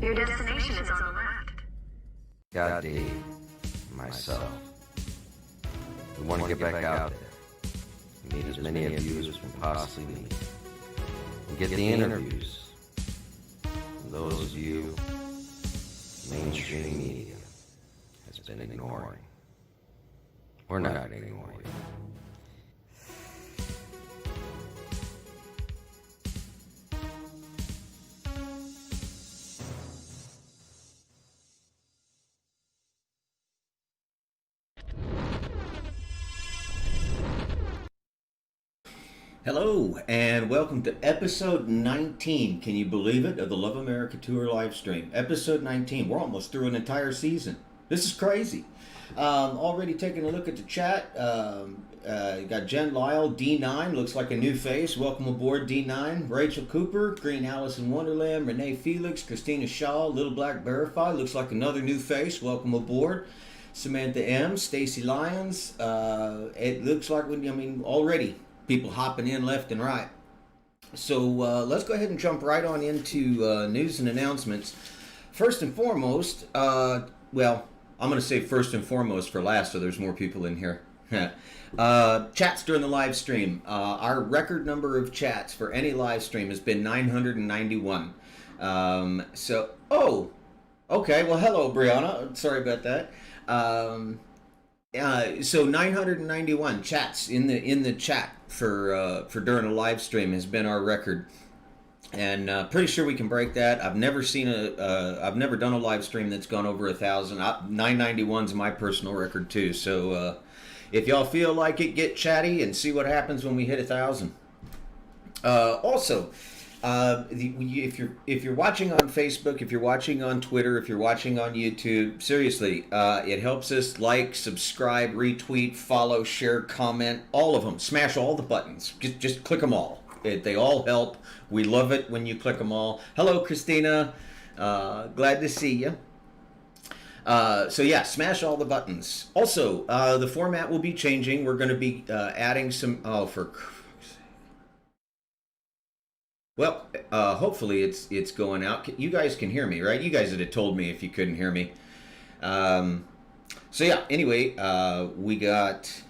Your destination is on the left. God, Dave, myself. We want to get back out there. Meet as many of you as we can possibly meet. And get the interviews from those of you mainstream media has been ignoring. We're not ignoring you. Hello, and welcome to episode 19, can you believe it, of the Love America Tour live stream. Episode 19, we're almost through an entire season. This is crazy. Already taking a look at the chat. Got Jen Lyle, D9, looks like a new face. Welcome aboard, D9. Rachel Cooper, Green Alice in Wonderland, Renee Felix, Christina Shaw, Little Black Verify, looks like another new face. Welcome aboard. Samantha M, Stacy Lyons. It looks like, already people hopping in left and right. So let's go ahead and jump right on into news and announcements. First and foremost, I'm going to say first and foremost for last, so there's more people in here. Chats during the live stream. Our record number of chats for any live stream has been 991. Okay, well, hello, Brianna. Sorry about that. So 991 chats in the chat for during a live stream has been our record, and pretty sure we can break that. I've never done a live stream that's gone over 1,000. 991 is my personal record too. So if y'all feel like it, get chatty and see what happens when we hit 1,000. Also. If you're watching on Facebook, if you're watching on Twitter, if you're watching on YouTube, seriously, it helps us like, subscribe, retweet, follow, share, comment, all of them. Smash all the buttons. Just click them all. They all help. We love it when you click them all. Hello, Christina. Glad to see you. So yeah, smash all the buttons. Also, the format will be changing. We're going to be adding some. Hopefully it's going out. You guys can hear me, right? You guys would have told me if you couldn't hear me. Anyway, we got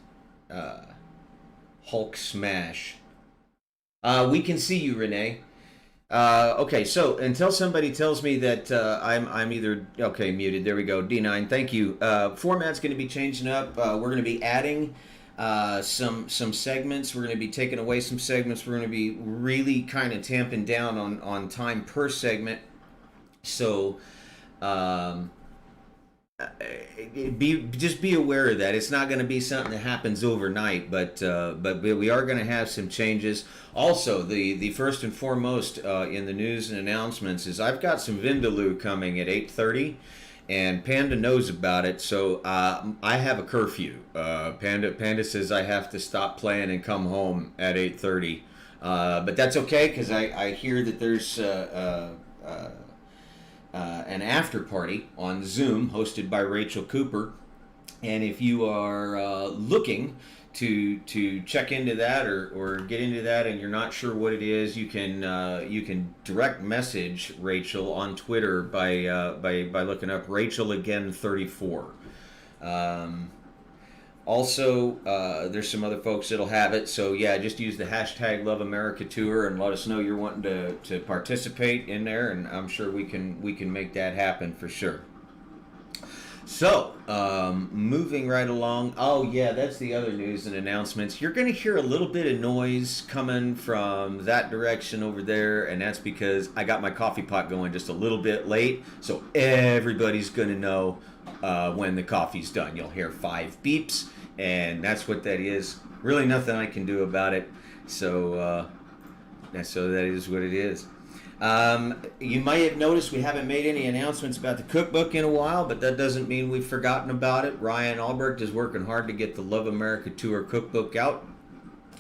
Hulk Smash. We can see you, Renee. Okay, so until somebody tells me that I'm either... Okay, muted. There we go. D9, thank you. Format's going to be changing up. We're going to be adding... some segments. We're going to be taking away some segments. We're going to be really kind of tamping down on time per segment. So just be aware of that. It's not going to be something that happens overnight, but we are going to have some changes. Also, the first and foremost in the news and announcements is I've got some Vindaloo coming at 8:30. And Panda knows about it, so I have a curfew. Panda says I have to stop playing and come home at 8:30. But that's okay, because I hear that there's an after party on Zoom hosted by Rachel Cooper. And if you are looking to check into that or get into that and you're not sure what it is, you can direct message Rachel on Twitter by looking up Rachel Again 34. Also, there's some other folks that'll have it, so yeah, just use the hashtag Love America Tour and let us know you're wanting to participate in there, and I'm sure we can make that happen for sure. So, moving right along. Oh, yeah, that's the other news and announcements. You're going to hear a little bit of noise coming from that direction over there, and that's because I got my coffee pot going just a little bit late, so everybody's going to know when the coffee's done. You'll hear 5 beeps, and that's what that is. Really nothing I can do about it, so that is what it is. You might have noticed we haven't made any announcements about the cookbook in a while, but that doesn't mean we've forgotten about it. Ryan Albrecht is working hard to get the Love America Tour cookbook out,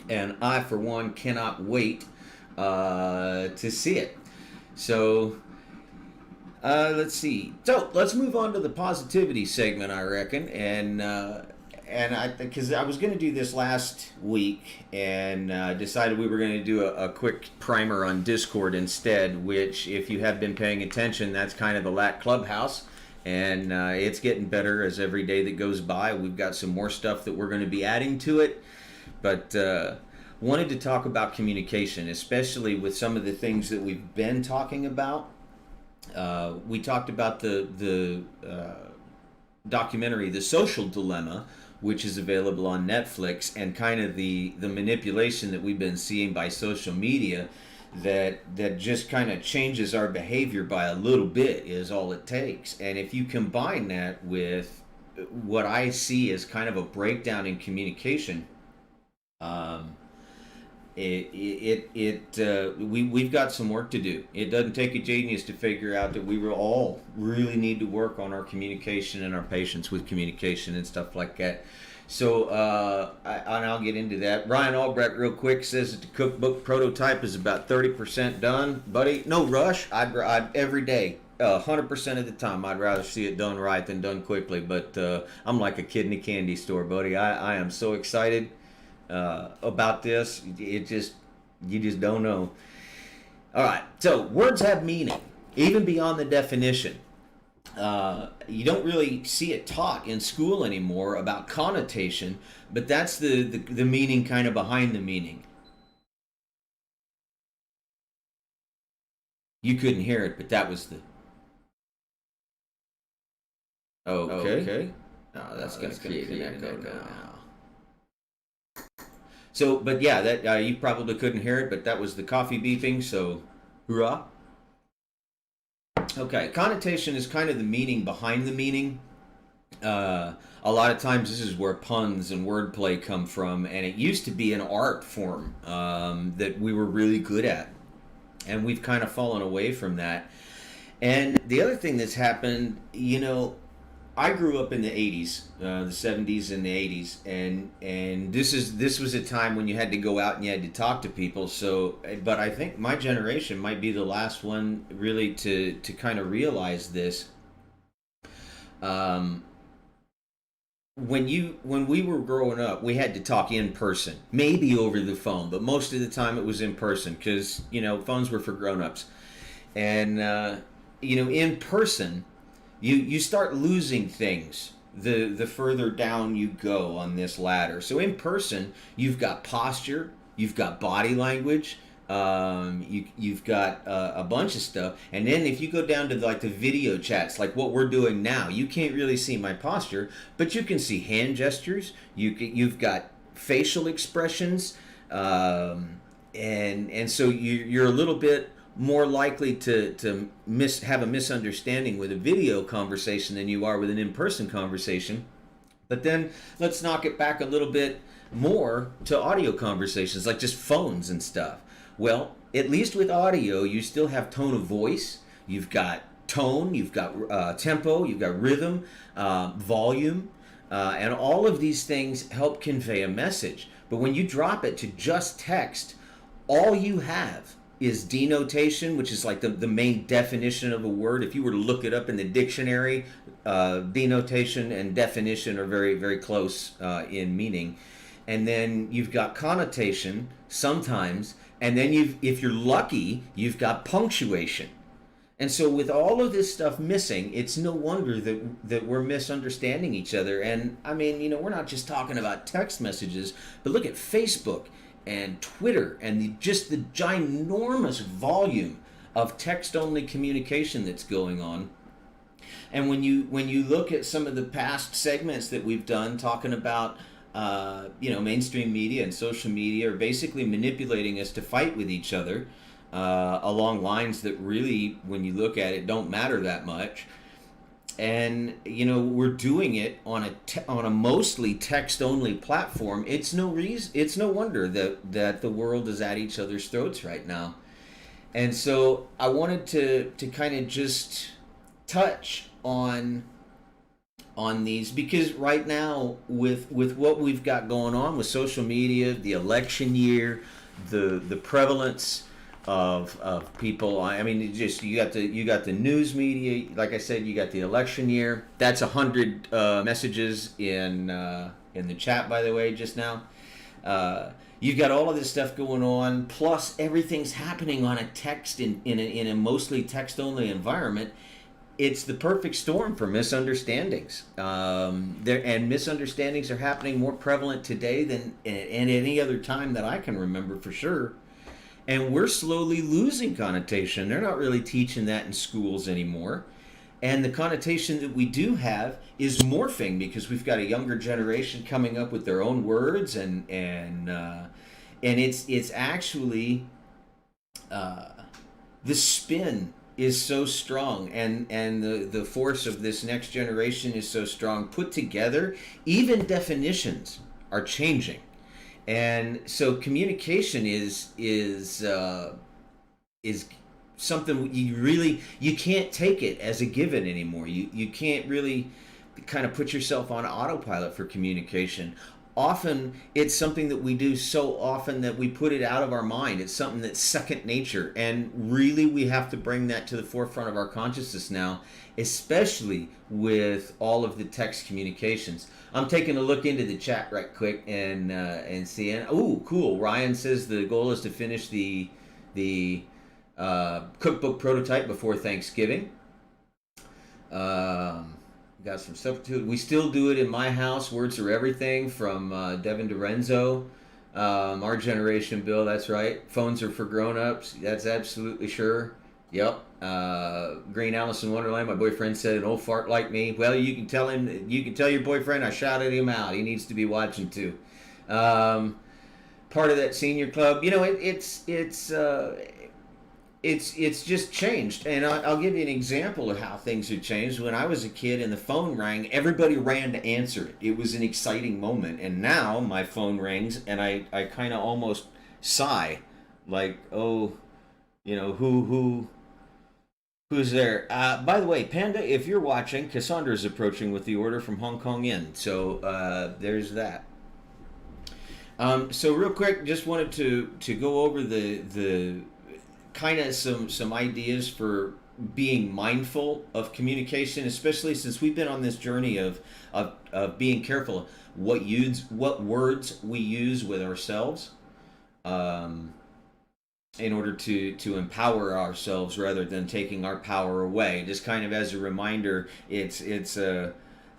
and I, for one, cannot wait to see it. So, let's see. So, let's move on to the positivity segment, I reckon, and because I was going to do this last week and decided we were going to do a quick primer on Discord instead, which, if you have been paying attention, that's kind of the LAT Clubhouse. And it's getting better as every day that goes by. We've got some more stuff that we're going to be adding to it. But wanted to talk about communication, especially with some of the things that we've been talking about. We talked about the documentary, The Social Dilemma, which is available on Netflix, and kind of the manipulation that we've been seeing by social media that just kind of changes our behavior by a little bit is all it takes. And if you combine that with what I see as kind of a breakdown in communication, we've got some work to do. It doesn't take a genius to figure out that we will all really need to work on our communication and our patience with communication and stuff like that. So, I'll get into that. Ryan Albrecht, real quick, says that the cookbook prototype is about 30% done. Buddy, no rush. I'd every day, 100% of the time, I'd rather see it done right than done quickly. But I'm like a kid in a candy store, buddy. I am so excited about this. You just don't know. All right, so words have meaning, even beyond the definition. You don't really see it taught in school anymore about connotation, but that's the meaning kind of behind the meaning. You couldn't hear it, but that was the... Okay. Oh, that's going to create an echo now. So, but yeah, that you probably couldn't hear it, but that was the coffee beeping, so hoorah. Okay, connotation is kind of the meaning behind the meaning. A lot of times this is where puns and wordplay come from, and it used to be an art form that we were really good at, and we've kind of fallen away from that. And the other thing that's happened, I grew up in the 80s, the 70s and the 80s, and this was a time when you had to go out and you had to talk to people. So, but I think my generation might be the last one really to kind of realize this. When we were growing up, we had to talk in person, maybe over the phone, but most of the time it was in person because phones were for grown-ups, and in person. You start losing things the further down you go on this ladder. So in person, you've got posture, you've got body language, you've got a bunch of stuff. And then if you go down to the video chats, like what we're doing now, you can't really see my posture, but you can see hand gestures. You've got facial expressions, and so you're a little bit more likely to have a misunderstanding with a video conversation than you are with an in-person conversation. But then let's knock it back a little bit more to audio conversations, like just phones and stuff. Well, at least with audio, you still have tone of voice. You've got tone, you've got tempo, you've got rhythm, volume, and all of these things help convey a message. But when you drop it to just text, all you have is denotation, which is like the main definition of a word. If you were to look it up in the dictionary, denotation and definition are very, very close in meaning. And then you've got connotation sometimes, and then if you're lucky, you've got punctuation. And so with all of this stuff missing, it's no wonder that we're misunderstanding each other. And I mean, we're not just talking about text messages, but look at Facebook and Twitter and just the ginormous volume of text-only communication that's going on. And when you look at some of the past segments that we've done talking about mainstream media and social media are basically manipulating us to fight with each other along lines that really, when you look at it, don't matter that much. And we're doing it on a mostly text-only platform. It's no wonder that the world is at each other's throats right now. And so I wanted to kind of just touch on these, because right now with what we've got going on with social media, the election year, the prevalence of people. I mean, you got the news media. Like I said, you got the election year. That's 100 messages in in the chat, by the way, just now. You've got all of this stuff going on, plus everything's happening on a text in a mostly text-only environment. It's the perfect storm for misunderstandings. And misunderstandings are happening more prevalent today than at any other time that I can remember for sure. And we're slowly losing connotation. They're not really teaching that in schools anymore. And the connotation that we do have is morphing because we've got a younger generation coming up with their own words, and it's actually the spin is so strong, and the force of this next generation is so strong. Put together, even definitions are changing, and so communication is something you can't take it as a given anymore. You can't really kind of put yourself on autopilot for communication. Often it's something that we do so often that we put it out of our mind. It's something that's second nature, and really we have to bring that to the forefront of our consciousness now, especially with all of the text communications. I'm taking a look into the chat right quick and seeing. Oh, cool. Ryan says the goal is to finish the cookbook prototype before Thanksgiving. Got some stuff to it. We still do it in my house. Words are everything, from Devin DiRenzo. Our generation, Bill, that's right. Phones are for grown-ups. That's absolutely sure. Yep. Green Alice in Wonderland, my boyfriend said, an old fart like me. Well, you can tell your boyfriend I shouted him out. He needs to be watching too. Part of that senior club. You know, it's just changed, and I'll give you an example of how things have changed. When I was a kid and the phone rang, everybody ran to answer it. It was an exciting moment, and now my phone rings, and I kind of almost sigh, like, oh, you know, who's there? By the way, Panda, if you're watching, Cassandra's approaching with the order from Hong Kong Inn, so there's that. So real quick, just wanted to go over the kind of some ideas for being mindful of communication, especially since we've been on this journey of being careful what words we use with ourselves, in order to empower ourselves rather than taking our power away. Just kind of as a reminder, it's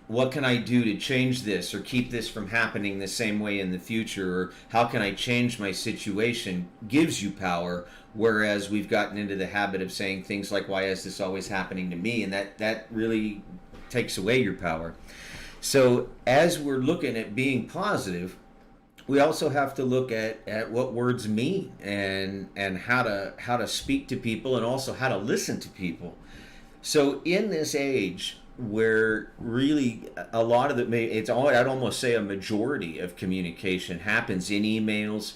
what can I do to change this or keep this from happening the same way in the future, or how can I change my situation, gives you power, whereas we've gotten into the habit of saying things like, why is this always happening to me? And that really takes away your power. So as we're looking at being positive, we also have to look at what words mean, and how to speak to people, and also how to listen to people. So in this age where really a lot of I'd almost say a majority of communication happens in emails,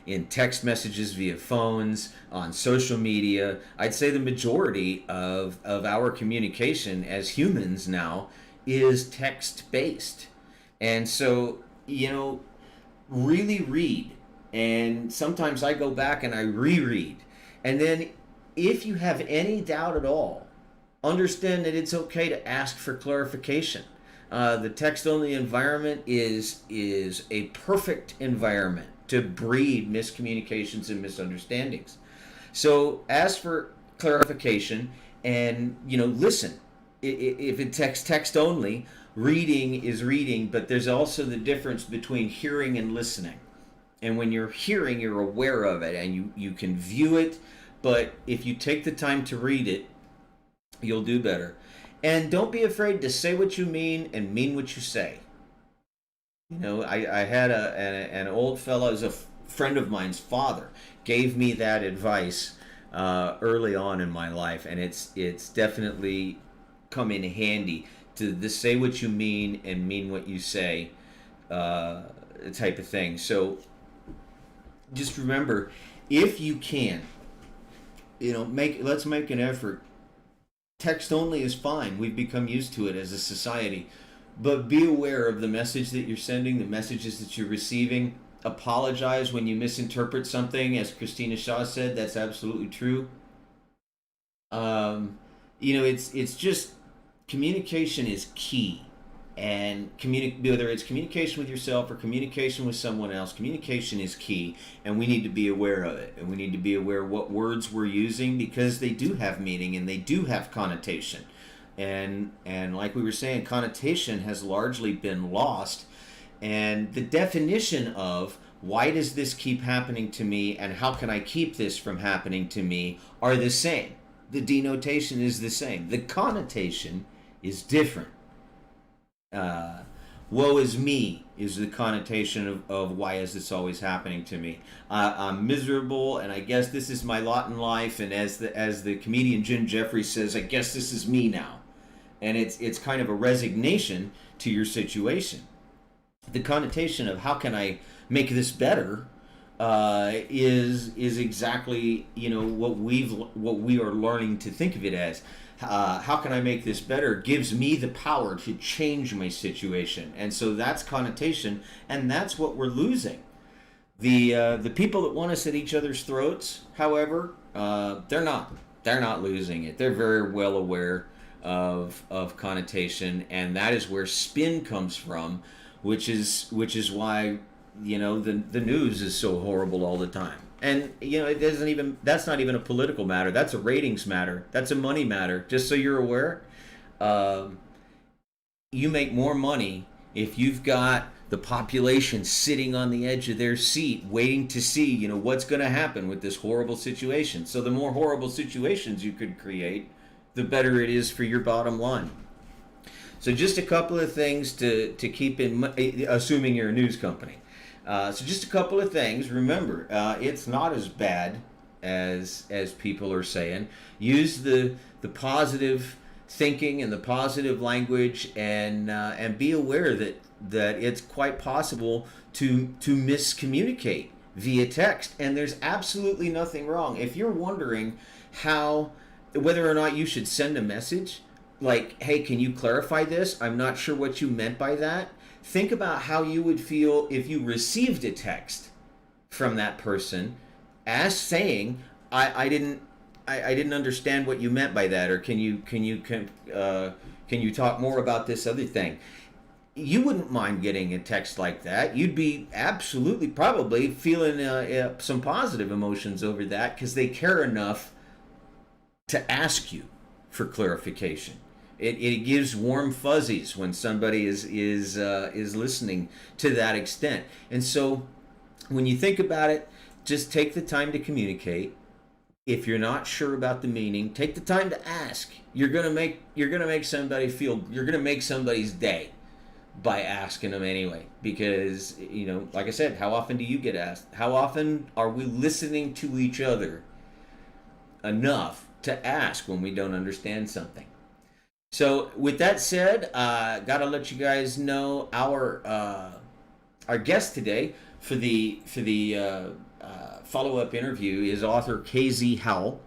in text messages via phones, on social media. I'd say the majority of our communication as humans now is text-based. And so, you know, really read. And sometimes I go back and I reread. And then if you have any doubt at all, understand that it's okay to ask for clarification. The text-only environment is a perfect environment to breed miscommunications and misunderstandings. So ask for clarification, and listen. If it text only, reading is reading, but there's also the difference between hearing and listening. And when you're hearing, you're aware of it and you can view it, but if you take the time to read it, you'll do better. And don't be afraid to say what you mean and mean what you say. I had an old fellow, as a friend of mine's father, gave me that advice early on in my life, and it's definitely come in handy to say what you mean and mean what you say, type of thing. So just remember, if you can, let's make an effort. Text only is fine. We've become used to it as a society. But be aware of the message that you're sending, the messages that you're receiving. Apologize when you misinterpret something. As Christina Shaw said, that's absolutely true. It's just, communication is key. And whether it's communication with yourself or communication with someone else, communication is key, and we need to be aware of it. And we need to be aware of what words we're using, because they do have meaning and they do have connotation. And like we were saying, connotation has largely been lost. And the definition of why does this keep happening to me and how can I keep this from happening to me are the same. The denotation is the same. The connotation is different. Woe is me is the connotation of why is this always happening to me. I'm miserable, and I guess this is my lot in life. And as the comedian Jim Jeffries says, I guess this is me now. And it's kind of a resignation to your situation. The connotation of how can I make this better is exactly what we are learning to think of it as. How can I make this better gives me the power to change my situation. And so that's connotation, and that's what we're losing. The people that want us at each other's throats, however, they're not losing it. They're very well aware of connotation, and that is where spin comes from, which is why the news is so horrible all the time. And that's not even a political matter. That's a ratings matter. That's a money matter. Just so you're aware, you make more money if you've got the population sitting on the edge of their seat waiting to see what's going to happen with this horrible situation. So the more horrible situations you could create, the better it is for your bottom line. So just a couple of things to keep in mind, assuming you're a news company. So just a couple of things. Remember, it's not as bad as people are saying. Use the positive thinking and the positive language, and be aware that it's quite possible to miscommunicate via text. And there's absolutely nothing wrong. If you're wondering whether or not you should send a message, like, hey, can you clarify this? I'm not sure what you meant by that. Think about how you would feel if you received a text from that person as saying, I didn't understand what you meant by that, or can you talk more about this other thing? You wouldn't mind getting a text like that. You'd be absolutely probably feeling some positive emotions over that, because they care enough to ask you for clarification. It gives warm fuzzies when somebody is listening to that extent. And so when you think about it, just take the time to communicate. If you're not sure about the meaning, take the time to ask. You're gonna make somebody feel. You're gonna make somebody's day by asking them anyway. Because like I said, how often do you get asked? How often are we listening to each other enough to ask when we don't understand something? So with that said, gotta let you guys know our guest today for the follow-up interview is author KZ Howell,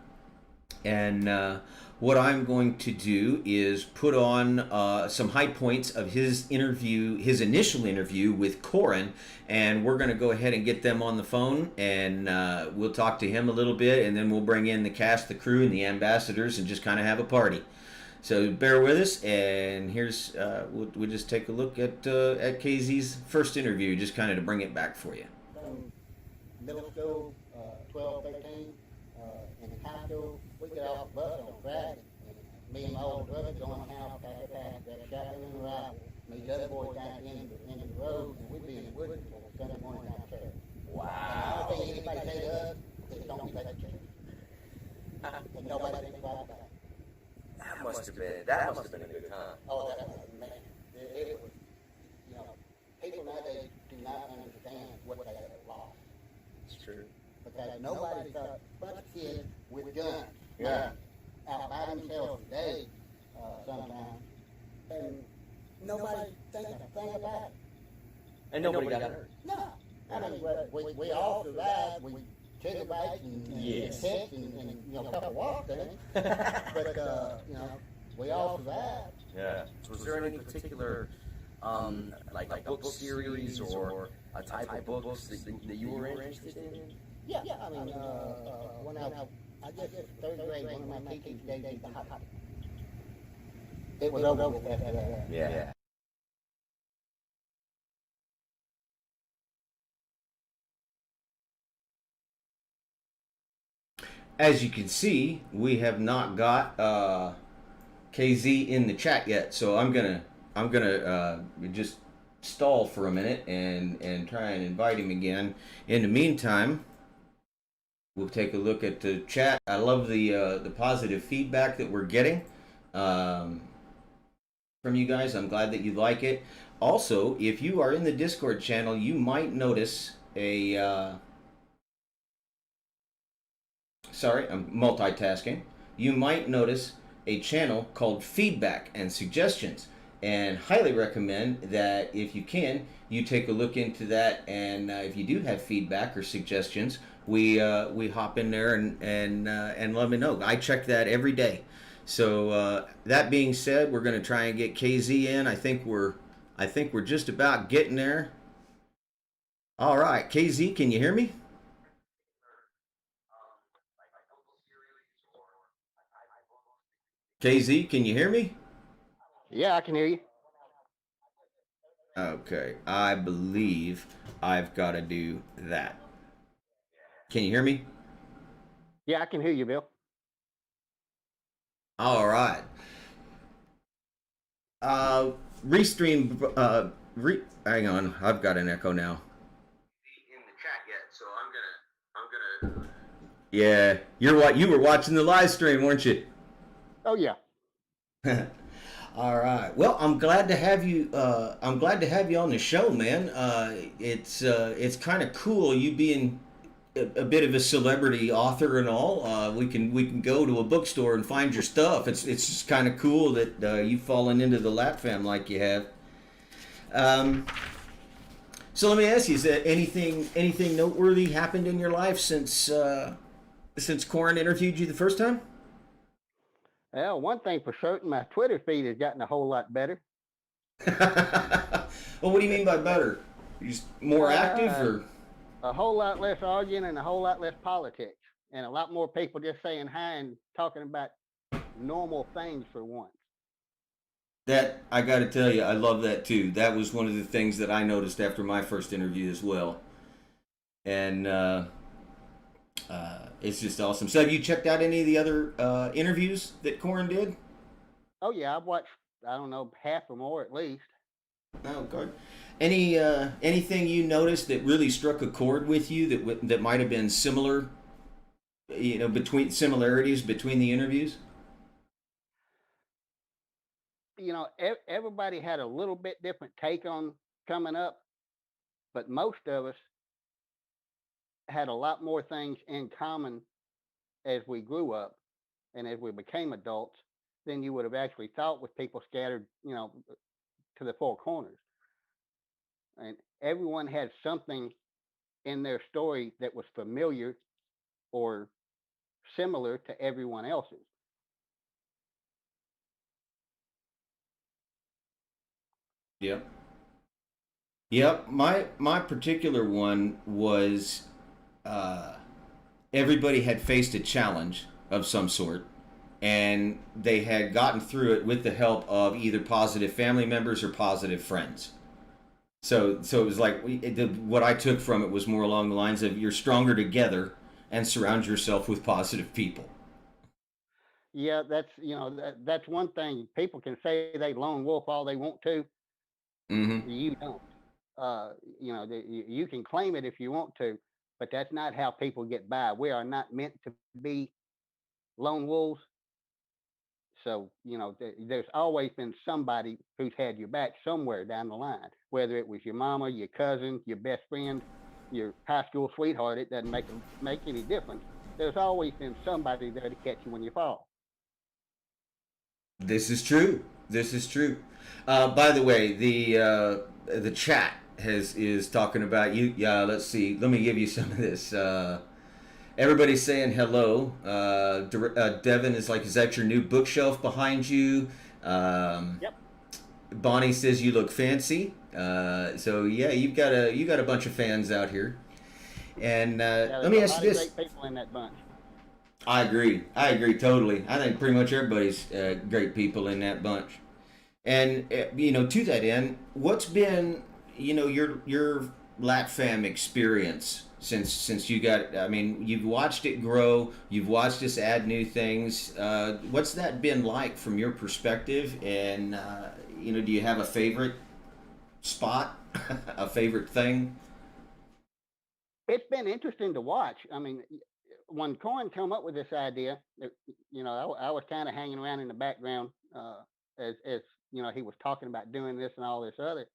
and what I'm going to do is put on some high points of his initial interview with Corin, and we're going to go ahead and get them on the phone, and we'll talk to him a little bit, and then we'll bring in the cast, the crew, and the ambassadors, and just kind of have a party. So bear with us, and here's we'll just take a look at KZ's first interview, just kind of to bring it back for you. Middle school, 12, 13, in high school, we get off the bus on Friday, and me and my older brother going out past that shotgun and rifle. Me and the other boys down at the end of the road, and we'd be in the woods until Sunday morning down church. Wow. And I don't think anybody say to us, it's don't be late to church. And nobody thinks about that. That must have been a good time. Oh, that was amazing. It was, people nowadays do not understand what they have lost. It's true. Because nobody thought, bunch of kids with guns. Yeah. Out by themselves today, sometimes. And nobody thinks a thing about it. And nobody got hurt. No. I mean, we all survived. We took a bite and Yes. hit and a couple of walk things. But, we all survived. Yeah. Was there any particular, like book series or a type of books that you were interested in? Yeah. I mean, when I guess third grade, one of my teachers gave me the hot. It was over with after that. Yeah. as you can see, we have not got KZ in the chat yet, so I'm gonna just stall for a minute and try and invite him again. In the meantime, we'll take a look at the chat. I love the positive feedback that we're getting from you guys. I'm glad that you like it. Also, if you are in the Discord channel, you might notice a sorry, I'm multitasking. You might notice a channel called Feedback and Suggestions, and highly recommend that if you can, you take a look into that. And if you do have feedback or suggestions, we hop in there and let me know. I check that every day. So that being said, we're going to try and get KZ in. I think we're just about getting there. All right, KZ, can you hear me? KZ, can you hear me? Yeah, I can hear you. Okay, I believe I've got to do that. Can you hear me? Yeah, I can hear you, Bill. All right. Restream. Hang on, I've got an echo now. In the chat yet, so I'm gonna. Yeah, you were watching the live stream, weren't you? Oh yeah. All right. Well, I'm glad to have you. I'm glad to have you on the show, man. It's kind of cool you being a bit of a celebrity author and all. We can go to a bookstore and find your stuff. It's just kind of cool that you've fallen into the Lap fam like you have. So let me ask you: is there anything noteworthy happened in your life since Corin interviewed you the first time? Well, one thing for certain, my Twitter feed has gotten a whole lot better. Well, what do you mean by better? You're just more active, or? A whole lot less arguing and a whole lot less politics, and a lot more people just saying hi and talking about normal things for once. That, I got to tell you, I love that too. That was one of the things that I noticed after my first interview as well. And it's just awesome. So have you checked out any of the other interviews that Corin did? Oh yeah, I've watched, I don't know, half or more at least. Oh, good. Anything you noticed that really struck a chord with you that might have been similar, between similarities between the interviews? Everybody had a little bit different take on coming up, but most of us had a lot more things in common as we grew up and as we became adults than you would have actually thought with people scattered, to the four corners. And everyone had something in their story that was familiar or similar to everyone else's. Yep. Yep. My particular one was everybody had faced a challenge of some sort, and they had gotten through it with the help of either positive family members or positive friends. So it was like what I took from it was more along the lines of you're stronger together and surround yourself with positive people. Yeah, that's one thing. People can say they lone wolf all they want to. Mm-hmm. You don't. You can claim it if you want to, but that's not how people get by. We are not meant to be lone wolves. So, there's always been somebody who's had your back somewhere down the line, whether it was your mama, your cousin, your best friend, your high school sweetheart. It doesn't make any difference. There's always been somebody there to catch you when you fall. This is true. This is true. By the way, the chat is talking about you. Yeah, let's see. Let me give you some of this. Everybody's saying hello. Devin is like, is that your new bookshelf behind you? Yep. Bonnie says you look fancy. So yeah, you got a bunch of fans out here. And let me ask you this. Great people in that bunch. I agree totally. I think pretty much everybody's great people in that bunch. And to that end, what's been your Lat Fam experience since you got, I mean, you've watched it grow, you've watched us add new things. What's that been like from your perspective? And do you have a favorite spot, a favorite thing? It's been interesting to watch. I mean, when Corin come up with this idea, I was kind of hanging around in the background as he was talking about doing this and all this other,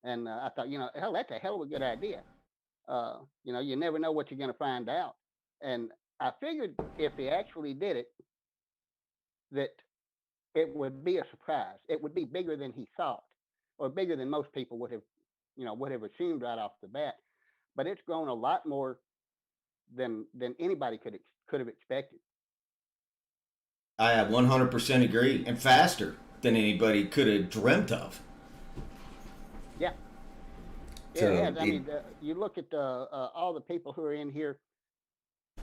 and I thought, hell, that's a hell of a good idea. You never know what you're going to find out, and I figured if he actually did it, that it would be a surprise. It would be bigger than he thought, or bigger than most people would have assumed right off the bat. But it's grown a lot more than anybody could have expected. I 100% agree, and faster than anybody could have dreamt of. Yeah, So it has. I mean, you look at all the people who are in here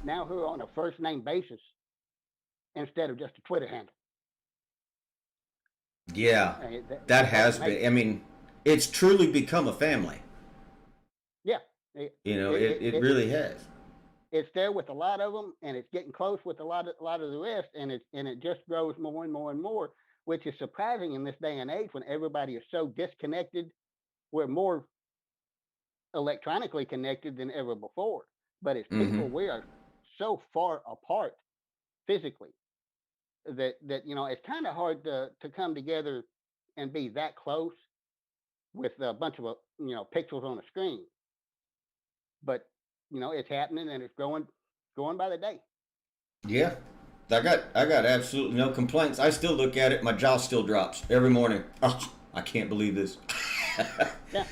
now who are on a first name basis instead of just a Twitter handle. yeah, I mean, that has that's amazing. been. I mean, it's truly become a family. Yeah, it, It it really has. it's there with a lot of them, and it's getting close with a lot of the rest, and it just grows more and more and more, which is surprising in this day and age when everybody is so disconnected. We're more electronically connected than ever before, but as Hmm. people, we are so far apart physically that it's kind of hard to come together and be that close with a bunch of pixels on a screen. But it's happening and it's going by the day. Yeah, I got absolutely no complaints. I still look at it, my jaw still drops every morning. Oh, I can't believe this. Yeah.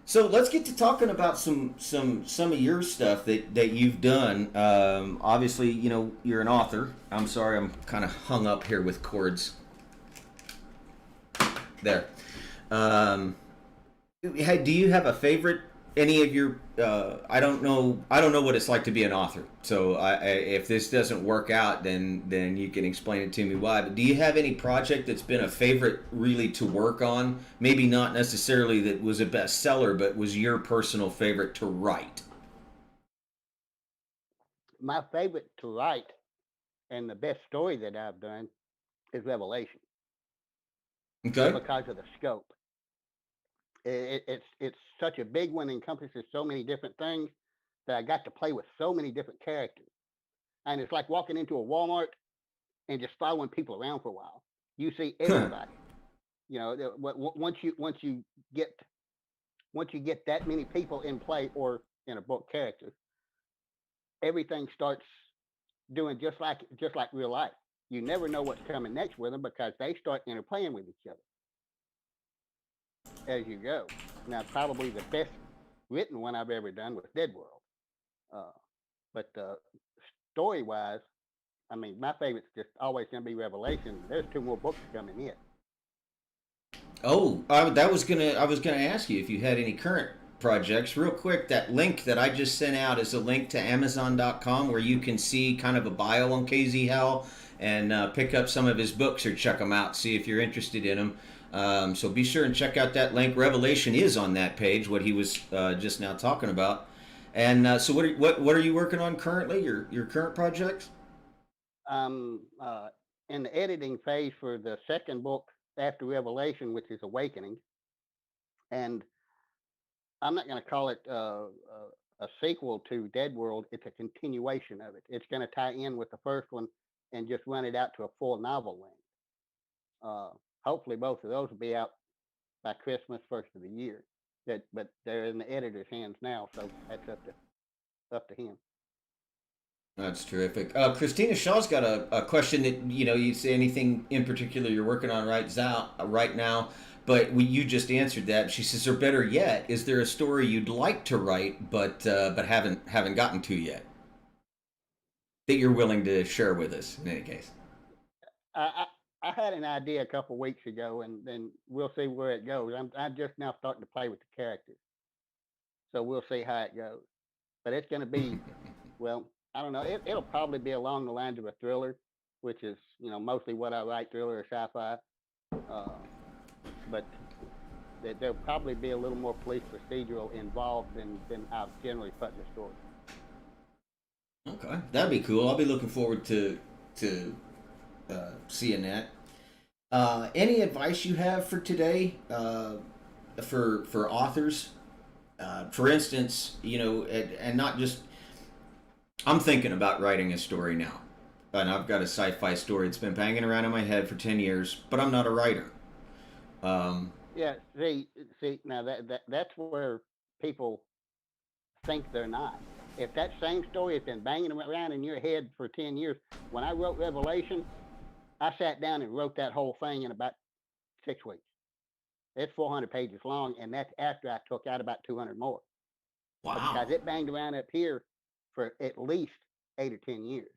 So let's get to talking about some of your stuff that you've done. Obviously, you're an author. I'm sorry, I'm kind of hung up here with cords. There. Um, Hey, do you have a favorite? Any of your? I don't know. I don't know what it's like to be an author. So if this doesn't work out, then you can explain it to me why. But do you have any project that's been a favorite really to work on? Maybe not necessarily that was a bestseller, but was your personal favorite to write? My favorite to write and the best story that I've done is Revelation Okay. because of the scope. It's such a big one, encompasses so many different things that I got to play with so many different characters. And it's like walking into a Walmart and just following people around for a while. You see everybody. Once you get that many people in play or in a book character, everything starts doing just like real life. You never know what's coming next with them because they start interplaying with each other as you go. Now, probably the best written one I've ever done was Dead World. Uh, but story wise, I mean, my favorite's just always going to be Revelation. There's two more books coming in. Oh, I was gonna ask you if you had any current projects. Real quick, that link that I just sent out is a link to Amazon.com where you can see kind of a bio on KZ Howell and pick up some of his books or check them out, see if you're interested in them. So be sure and check out that link. Revelation is on that page, what he was just now talking about. And so, what are you working on currently? Your current projects? I'm in the editing phase for the second book after Revelation, which is Awakening, and I'm not going to call it a sequel to Dead World. It's a continuation of it. It's going to tie in with the first one and just run it out to a full novel length. Uh, Hopefully, both of those will be out by Christmas, first of the year. But they're in the editor's hands now, so that's up to him. That's terrific. Christina Shaw's got a question that you say anything in particular you're working on right now, but you just answered that. She says, or better yet, is there a story you'd like to write but haven't gotten to yet that you're willing to share with us? In any case. I I had an idea a couple weeks ago, and then we'll see where it goes. I'm just now starting to play with the characters, so we'll see how it goes. But it's going to be, well, I don't know. It'll probably be along the lines of a thriller, which is mostly what I write, thriller or sci-fi. Uh, but that there'll probably be a little more police procedural involved than I've generally put in the story. Okay, that'd be cool. I'll be looking forward to seeing that. Any advice you have for today for authors? For instance, and not just. I'm thinking about writing a story now, and I've got a sci-fi story that's been banging around in my head for 10 years, but I'm not a writer. Yeah, see, now that's where people think they're not. If that same story has been banging around in your head for 10 years, when I wrote Revelation, I sat down and wrote that whole thing in about 6 weeks. It's 400 pages long, and that's after I took out about 200 more. Wow. Because it banged around up here for at least 8 or 10 years.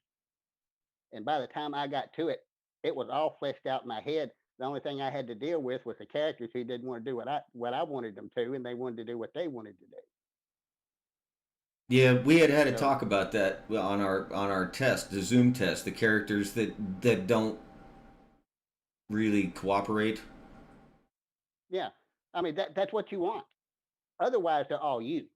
And by the time I got to it, it was all fleshed out in my head. The only thing I had to deal with was the characters who didn't want to do what I wanted them to, and they wanted to do what they wanted to do. Yeah, we had a So, talk about that on our test, the Zoom test. The characters that don't really cooperate. yeah, I mean that's what you want. Otherwise, they're all you.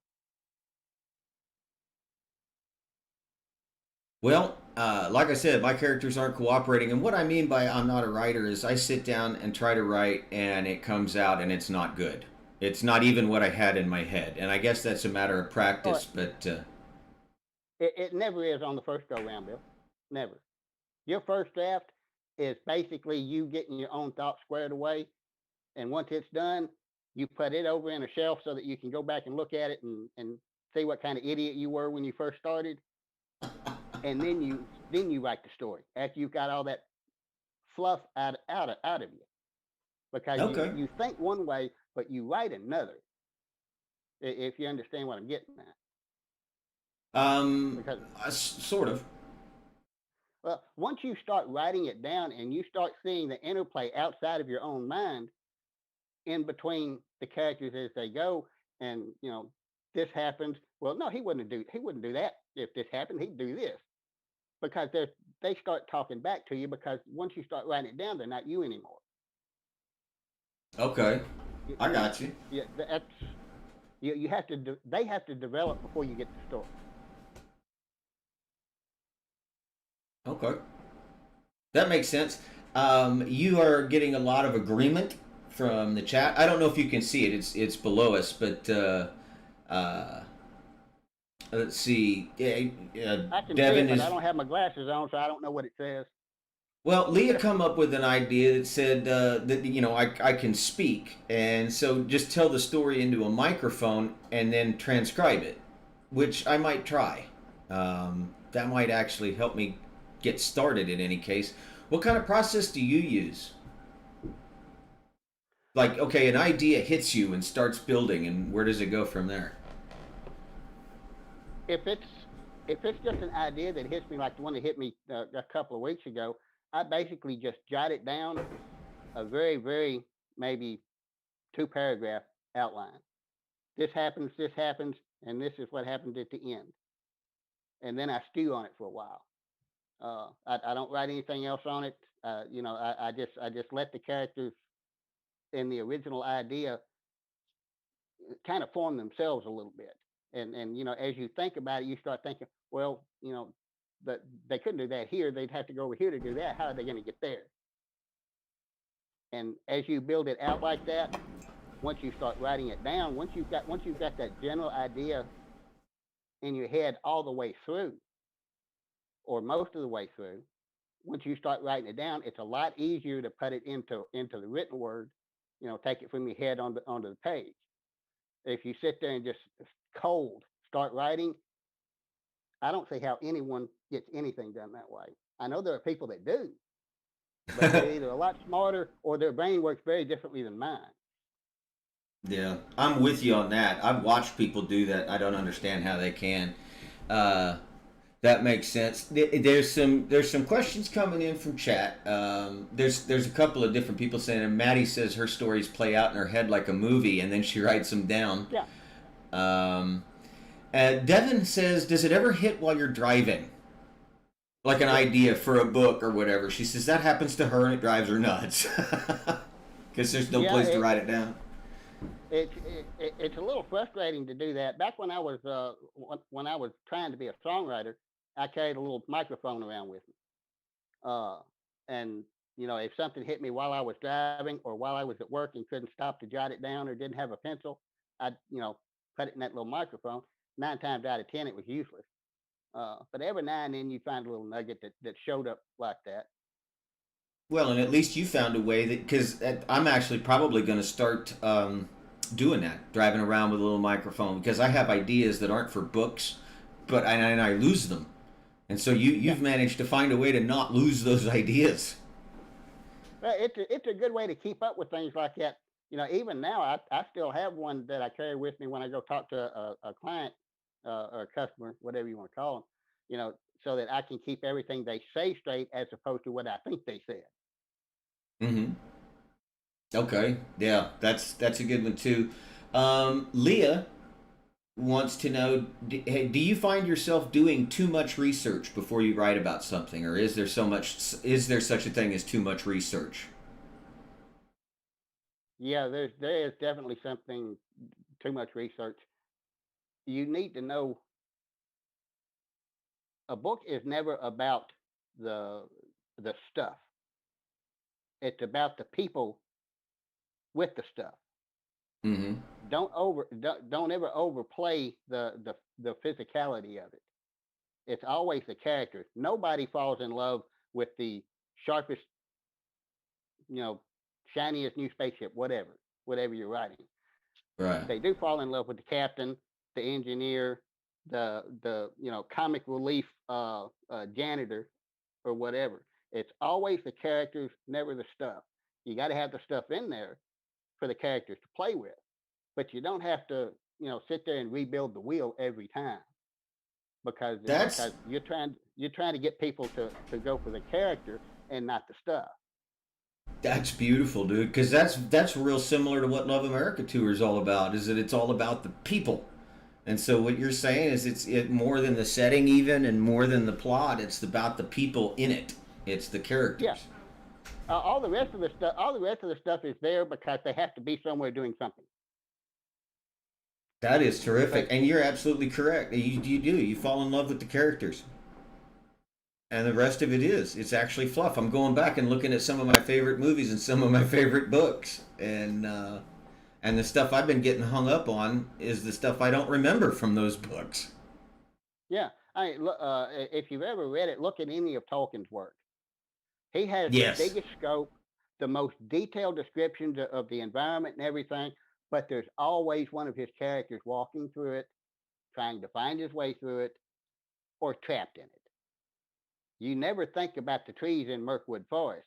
Well, like I said, my characters aren't cooperating, and what I mean by I'm not a writer is I sit down and try to write, and it comes out, and it's not good. It's not even what I had in my head, and I guess that's a matter of Oh, practice. But it never is on the first go round, Bill. Never. Your first draft is basically you getting your own thoughts squared away, and once it's done, you put it over in a shelf so that you can go back and look at it and see what kind of idiot you were when you first started, and then you write the story after you've got all that fluff out of you, because okay, you think one way but you write another. If you understand what I'm getting at, because sort of. well, once you start writing it down and you start seeing the interplay outside of your own mind in between the characters as they go, and this happens. Well, no, he wouldn't do that. If this happened, he'd do this, because they start talking back to you, because once you start writing it down, they're not you anymore. Okay, You, I you know, got you. that's you have to they have to develop before you get the story. Okay, that makes sense. You are getting a lot of agreement from the chat. I don't know if you can see it. It's below us, but let's see. Yeah, I can see Devin it, but is. I don't have my glasses on, so I don't know what it says. Well, Leah come up with an idea that said that I can speak, and so just tell the story into a microphone and then transcribe it, which I might try. That might actually help me get started. In any case, what kind of process do you use? Like, okay, an idea hits you and starts building, and where does it go from there? If it's just an idea that hits me, like the one that hit me a couple of weeks ago, I basically just jot it down, a very, very maybe 2 paragraph outline. This happens, and this is what happens at the end. And then I stew on it for a while. I don't write anything else on it. I just let the characters in the original idea kind of form themselves a little bit. And as you think about it, you start thinking, well, that they couldn't do that here. They'd have to go over here to do that. How are they going to get there? And as you build it out like that, once you start writing it down, once you've got that general idea in your head all the way through, or most of the way through, once you start writing it down, it's a lot easier to put it into the written word. Take it from your head onto the page. If you sit there and just cold start writing, I don't see how anyone gets anything done that way. I know there are people that do, but they're either a lot smarter or their brain works very differently than mine. Yeah, I'm with you on that. I've watched people do that. I don't understand how they can. That makes sense. There's some questions coming in from chat. There's a couple of different people saying, and Maddie says her stories play out in her head like a movie, and then she writes them down. Yeah. Devin says, does it ever hit while you're driving? Like an idea for a book or whatever. She says that happens to her and it drives her nuts. Because there's no place to write it down. It's a little frustrating to do that. Back when I was trying to be a songwriter, I carried a little microphone around with me. Uh, and if something hit me while I was driving or while I was at work and couldn't stop to jot it down or didn't have a pencil, I'd put it in that little microphone. 9 times out of 10, it was useless. But every now and then you find a little nugget that showed up like that. Well, and at least you found a way that, because I'm actually probably going to start doing that, driving around with a little microphone, because I have ideas that aren't for books, but and I lose them. And so you've managed to find a way to not lose those ideas. Well, it's a good way to keep up with things like that. Even now, I still have one that I carry with me when I go talk to a client or a customer, whatever you want to call them. So that I can keep everything they say straight as opposed to what I think they said. Mm-hmm. Okay, yeah, that's a good one too. Leah wants to know: hey, do you find yourself doing too much research before you write about something, or is there so much? Is there such a thing as too much research? Yeah, there is definitely something too much research. You need to know a book is never about the the stuff. It's about the people with the stuff. Mm-hmm. Don't ever overplay the physicality of it. It's always the characters. Nobody falls in love with the sharpest, you know, shiniest new spaceship, whatever you're writing. Right. They do fall in love with the captain, the engineer, the comic relief janitor or whatever. It's always the characters, never the stuff. You got to have the stuff in there for the characters to play with, but you don't have to sit there and rebuild the wheel every time That's because you're trying to get people to go for the character and not the stuff. That's beautiful, dude. Because that's real similar to what Love America Tour is all about. Is that it's all about the people. And so what you're saying is it more than the setting even and more than the plot. It's about the people in it. It's the Yeah. characters. All the rest of the stuff is there because they have to be somewhere doing something. That is terrific, But and you're absolutely correct. You do. You fall in love with the characters, and the rest of it is. It's actually fluff. I'm going back and looking at some of my favorite movies and some of my favorite books, and the stuff I've been getting hung up on is the stuff I don't remember from those books. yeah, if you've ever read it, look at any of Tolkien's work. He has the Yes, biggest scope, the most detailed descriptions of the environment and everything, but there's always one of his characters walking through it, trying to find his way through it, or trapped in it. You never think about the trees in Mirkwood Forest.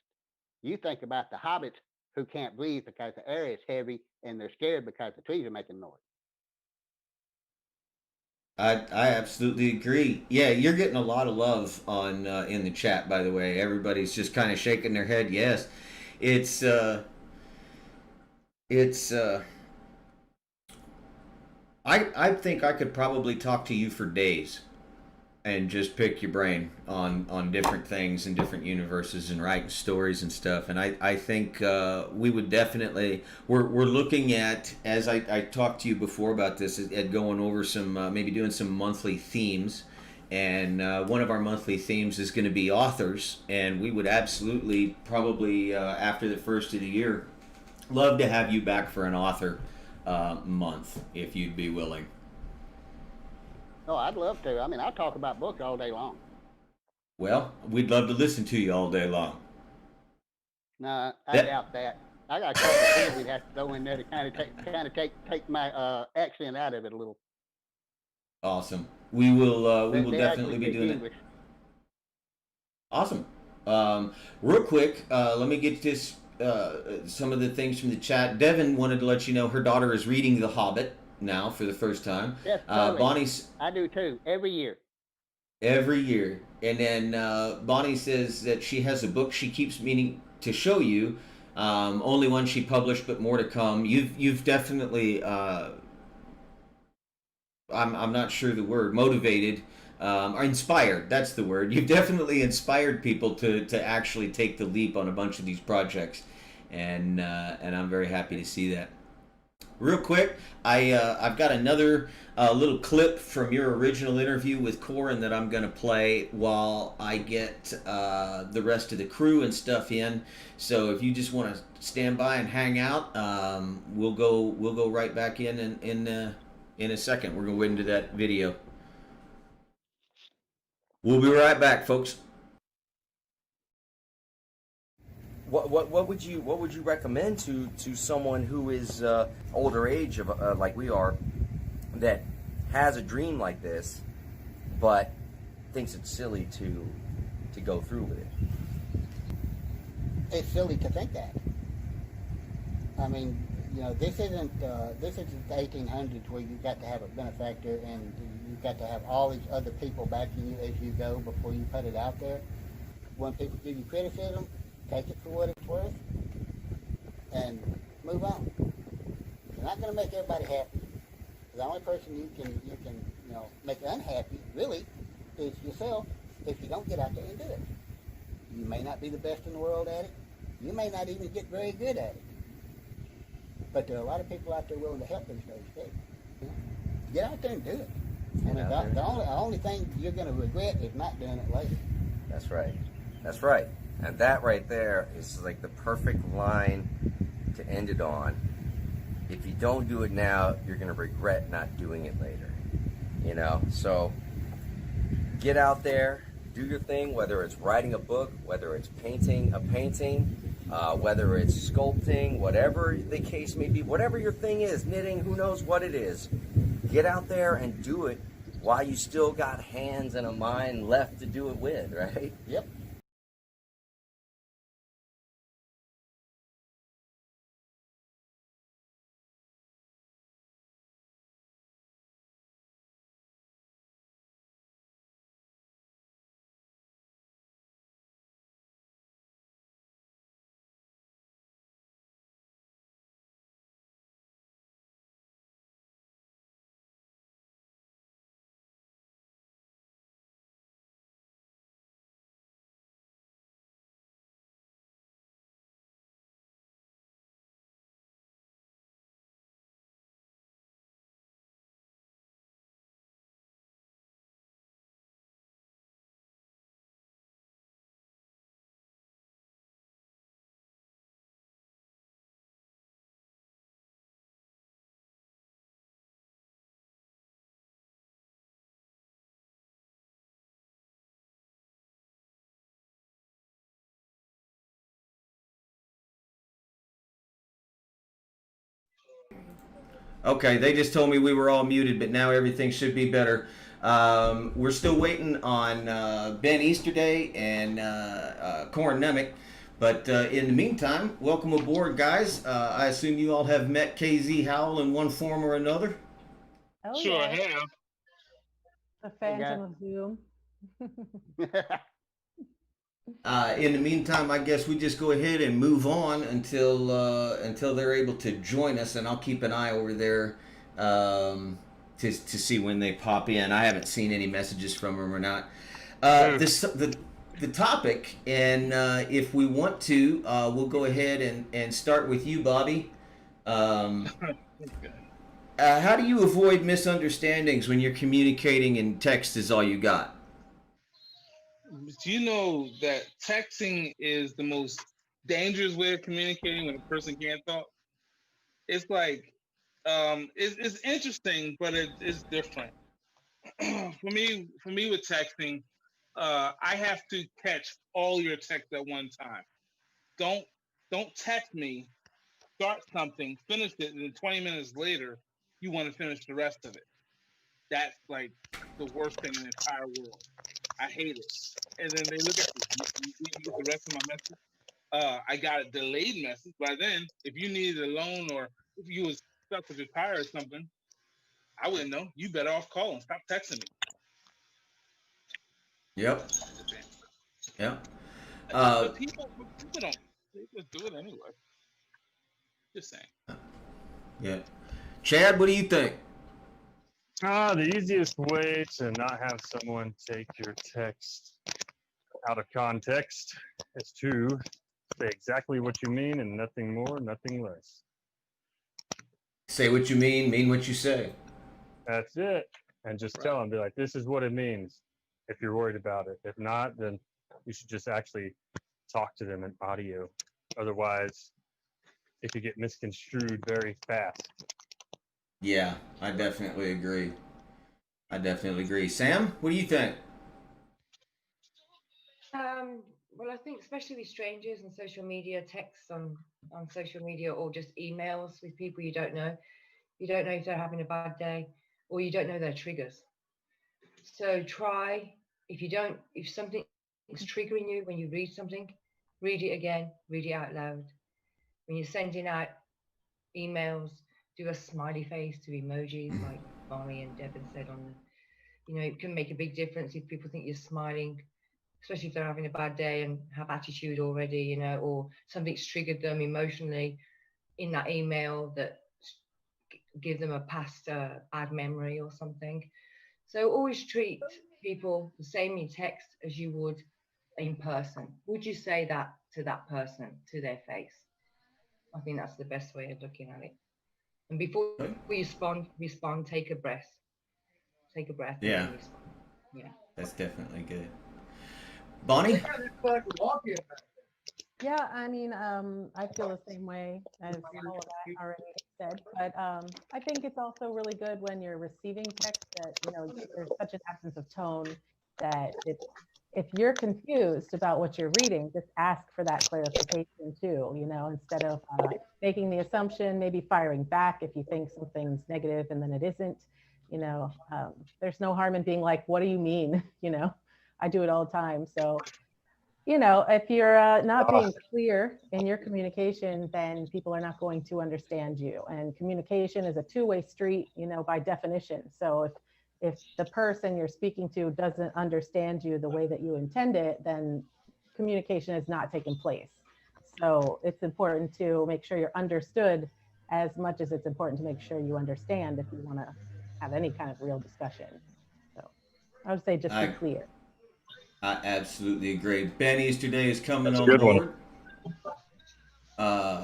You think about the hobbits who can't breathe because the air is heavy and they're scared because the trees are making noise. I absolutely agree. Yeah, you're getting a lot of love on in the chat. By the way, everybody's just kind of shaking their head. Yes, it's it's. I think I could probably talk to you for days and just pick your brain on different things and different universes and writing stories and stuff. And I think we would definitely we're looking at, as I talked to you before about this, at going over some maybe doing some monthly themes. And one of our monthly themes is going to be authors, and we would absolutely probably after the first of the year love to have you back for an author month if you'd be willing. Oh, I'd love to. I mean, I'll talk about books all day long. Well, we'd love to listen to you all day long. No, I That doubt that. I got a couple of things we'd have to throw in there to kind of take my accent out of it a little. awesome. We will They actually definitely be speak doing that. English. Awesome. Real quick, let me get this some of the things from the chat. Devin wanted to let you know her daughter is reading The Hobbit now for the first time. Yes, totally. Bonnie's I do too. Every year. every year, and then Bonnie says that she has a book she keeps meaning to show you. Only one she published, but more to come. You've definitely I'm not sure the word, motivated or inspired. That's the word. You've definitely inspired people to actually take the leap on a bunch of these projects, and I'm very happy to see that. Real quick, I've got another little clip from your original interview with Corin that I'm going to play while I get the rest of the crew and stuff in. So if you just want to stand by and hang out, we'll go right back in a second. We're going to go into that video. We'll be right back, folks. What would you recommend to someone who is older age of like we are, that has a dream like this, but thinks it's silly to go through with it? It's silly to think that. I mean, this isn't the 1800s where you've got to have a benefactor and you've got to have all these other people backing you as you go before you put it out there. When people give you criticism, take it for what it's worth and move on. You're not going to make everybody happy. The only person you can make unhappy really is yourself if you don't get out there and do it. You may not be the best in the world at it. You may not even get very good at it. But there are a lot of people out there willing to help these days too. Get out there and do it. I mean, the only thing you're going to regret is not doing it later. That's right. That's right. And that right there is like the perfect line to end it on. If you don't do it now, you're going to regret not doing it later. So get out there, do your thing, whether it's writing a book, whether it's painting a painting, whether it's sculpting, whatever the case may be, whatever your thing is, knitting, who knows what it is. Get out there and do it while you still got hands and a mind left to do it with, right? Yep. Okay, they just told me we were all muted, but now everything should be better. We're still waiting on Benn Easterday and Corin Nemec. But in the meantime, welcome aboard, guys. I assume you all have met KZ Howell in one form or another? Oh, Sure yeah. have. The Phantom of Zoom. In the meantime, I guess we just go ahead and move on until they're able to join us, and I'll keep an eye over there to see when they pop in. I haven't seen any messages from them or not. The topic, and if we want to, we'll go ahead and start with you, Bobby. How do you avoid misunderstandings when you're communicating and text is all you got? Do you know that texting is the most dangerous way of communicating when a person can't talk? It's like, it's interesting, but it's different. For me with texting, I have to catch all your texts at one time. Don't text me, start something, finish it, and then 20 minutes later, you want to finish the rest of it. That's like the worst thing in the entire world. I hate it. And then they look at you get the rest of my message. I got a delayed message. By then, if you needed a loan or if you was stuck with your tire or something, I wouldn't know. You better off calling. Stop texting me. Yep. Yeah. But people don't. They just do it anyway. Just saying. Yeah. Chad, what do you think? The easiest way to not have someone take your text out of context is to say exactly what you mean and nothing more, nothing less. Say what you mean what you say. That's it. And just tell them, be like, this is what it means if you're worried about it. If not, then you should just actually talk to them in audio. Otherwise, it could get misconstrued very fast. Yeah, I definitely agree. Sam, what do you think? Well, I think especially with strangers and social media, texts on social media, or just emails with people you don't know if they're having a bad day, or you don't know their triggers. So try, if something is triggering you when you read something, read it again, read it out loud. When you're sending out emails, do a smiley face, do emojis like Bonnie and Devin said on the, it can make a big difference if people think you're smiling, especially if they're having a bad day and have attitude already, or something's triggered them emotionally in that email that give them a past bad memory or something. So always treat people the same in text as you would in person. Would you say that to that person, to their face? I think that's the best way of looking at it. And before you respond, take a breath. Take a breath. Yeah. And respond. Yeah. That's definitely good. Bonnie? Yeah, I mean, I feel the same way as all of that already said, but I think it's also really good when you're receiving text that, there's such an absence of tone that if you're confused about what you're reading, just ask for that clarification too, instead of making the assumption, maybe firing back if you think something's negative and then it isn't, there's no harm in being like, what do you mean? I do it all the time. So, if you're not being clear in your communication, then people are not going to understand you. And communication is a two-way street, by definition. So if the person you're speaking to doesn't understand you the way that you intend it, then communication is not taking place. So it's important to make sure you're understood as much as it's important to make sure you understand if you want to have any kind of real discussion. So I would say just be clear. I absolutely agree. Benn Easterday is coming on board.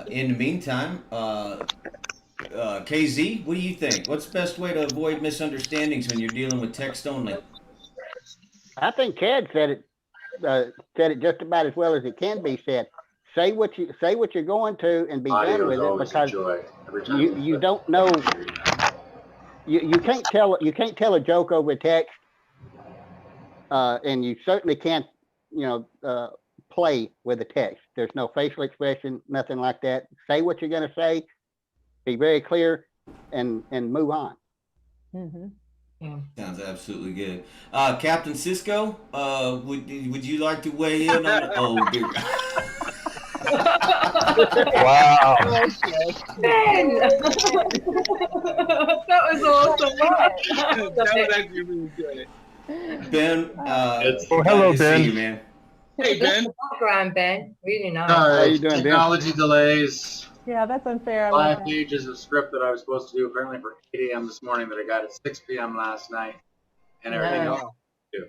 In the meantime, KZ, what do you think? What's the best way to avoid misunderstandings when you're dealing with text only? I think Chad said it just about as well as it can be said. Say what you're going to and be done with it, because you don't know. You can't tell a joke over text. And you certainly can't, play with the text. There's no facial expression, nothing like that. Say what you're going to say, be very clear, and move on. Mm-hmm. Yeah. Sounds absolutely good. Captain Cisco, would you like to weigh in on? Oh, dear. Wow. Ben! That was awesome. That was actually really good. Ben, hello, Ben. You, man. Hey, Ben. Background, Ben. Really nice. How you doing, Ben? Technology delays. Yeah, that's unfair. 5 pages of script that I was supposed to do apparently for 8 a.m. this morning that I got at 6 p.m. last night, and everything else to do.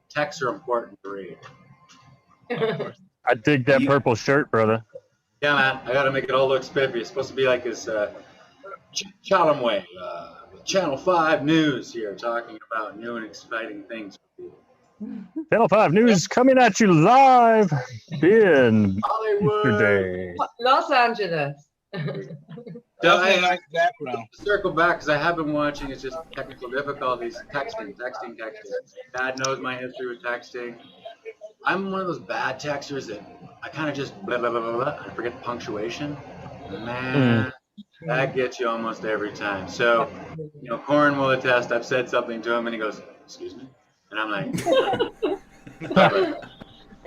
Texts are important to read. I dig that purple shirt, brother. Yeah, man. I got to make it all look spiffy. It's supposed to be like this Chalamway, Channel 5 News here, talking about new and exciting things for people. Channel 5 News coming at you live in Hollywood. Easterday. Los Angeles. So That's a nice background. circle back, because I have been watching. It's just technical difficulties. Texting. Dad knows my history with texting. I'm one of those bad texters that I kind of just blah, blah, blah, blah, blah. I forget the punctuation. Man, that gets you almost every time. So, Corin will attest. I've said something to him, and he goes, "Excuse me?" And I'm like,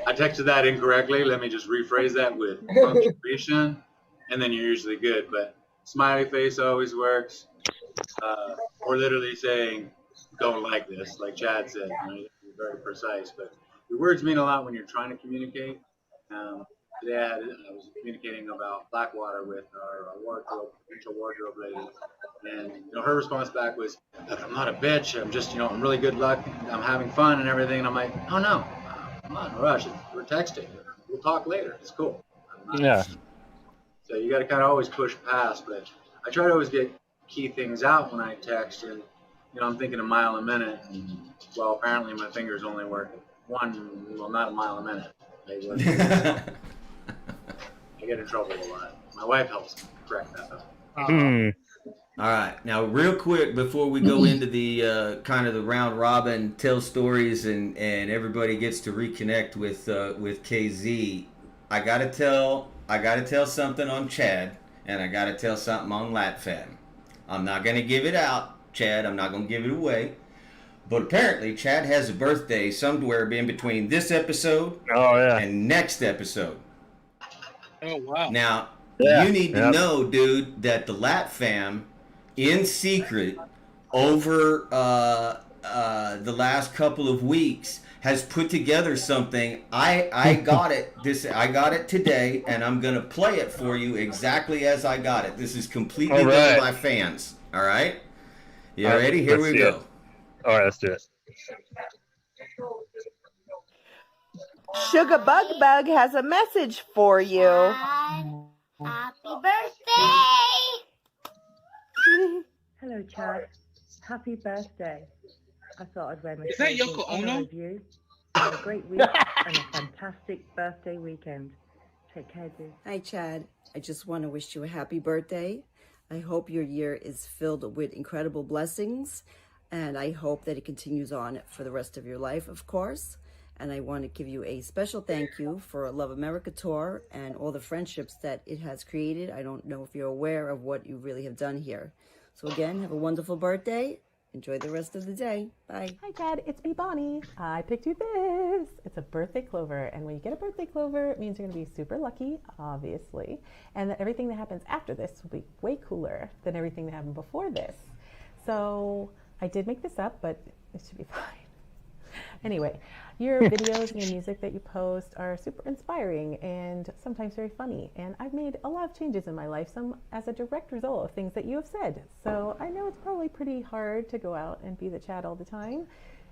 I texted that incorrectly. Let me just rephrase that with punctuation, and then you're usually good. But smiley face always works. Or literally saying, "Don't like this," like Chad said. You're very precise, but your words mean a lot when you're trying to communicate. Today I was communicating about Blackwater with our potential wardrobe lady, and her response back was, "Look, I'm not a bitch. I'm just, I'm really good luck. I'm having fun and everything." And I'm like, "Oh no, I'm not in a rush. We're texting. We'll talk later. It's cool." Yeah. So you got to kind of always push past, but I try to always get key things out when I text, and I'm thinking a mile a minute. And, well, apparently my fingers only work not a mile a minute. I get in trouble a lot. My wife helps correct that up. All right, now real quick before we go into the kind of the round robin, tell stories, and everybody gets to reconnect with KZ. I gotta tell something on Chad, and I gotta tell something on LatFam. I'm not gonna give it out, Chad. I'm not gonna give it away. But apparently, Chad has a birthday somewhere in between this episode and next episode. Oh wow! Now you need to know, dude, that the LatFam, in secret, over the last couple of weeks, has put together something. I got it. I got it today, and I'm gonna play it for you exactly as I got it. This is completely done by fans. All right, you ready? Here we go. All right, let's do it. Sugar Bug has a message for you. Happy birthday! Hello, Chad. Happy birthday. I thought I'd wear my Is that Yoko Ono? You. Have a great week and a fantastic birthday weekend. Take care, dude. Hi, Chad. I just want to wish you a happy birthday. I hope your year is filled with incredible blessings, and I hope that it continues on for the rest of your life, of course. And I want to give you a special thank you for a Love America tour and all the friendships that it has created. I don't know if you're aware of what you really have done here. So again, have a wonderful birthday. Enjoy the rest of the day. Bye. Hi, Chad. It's me, Bonnie. I picked you this. It's a birthday clover. And when you get a birthday clover, it means you're going to be super lucky, obviously. And that everything that happens after this will be way cooler than everything that happened before this. So I did make this up, but it should be fine. Anyway, your videos and your music that you post are super inspiring and sometimes very funny. And I've made a lot of changes in my life, some as a direct result of things that you have said. So I know it's probably pretty hard to go out and be the Chad all the time.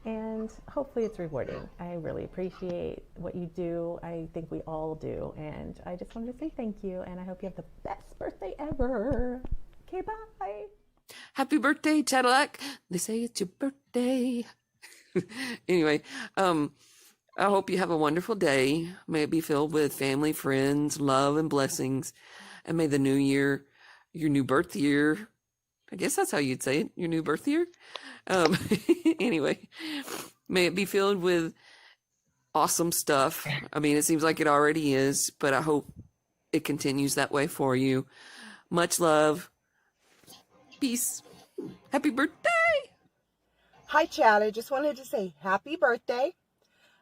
And hopefully it's rewarding. I really appreciate what you do. I think we all do. And I just wanted to say thank you. And I hope you have the best birthday ever. Okay, bye. Happy birthday, Cadillac. They say it's your birthday. Anyway, I hope you have a wonderful day. May it be filled with family, friends, love, and blessings. And may the new year, your new birth year, I guess that's how you'd say it, your new birth year. Anyway, may it be filled with awesome stuff. I mean, it seems like it already is, but I hope it continues that way for you. Much love. Peace. Happy birthday. Hi, Chad. I just wanted to say happy birthday.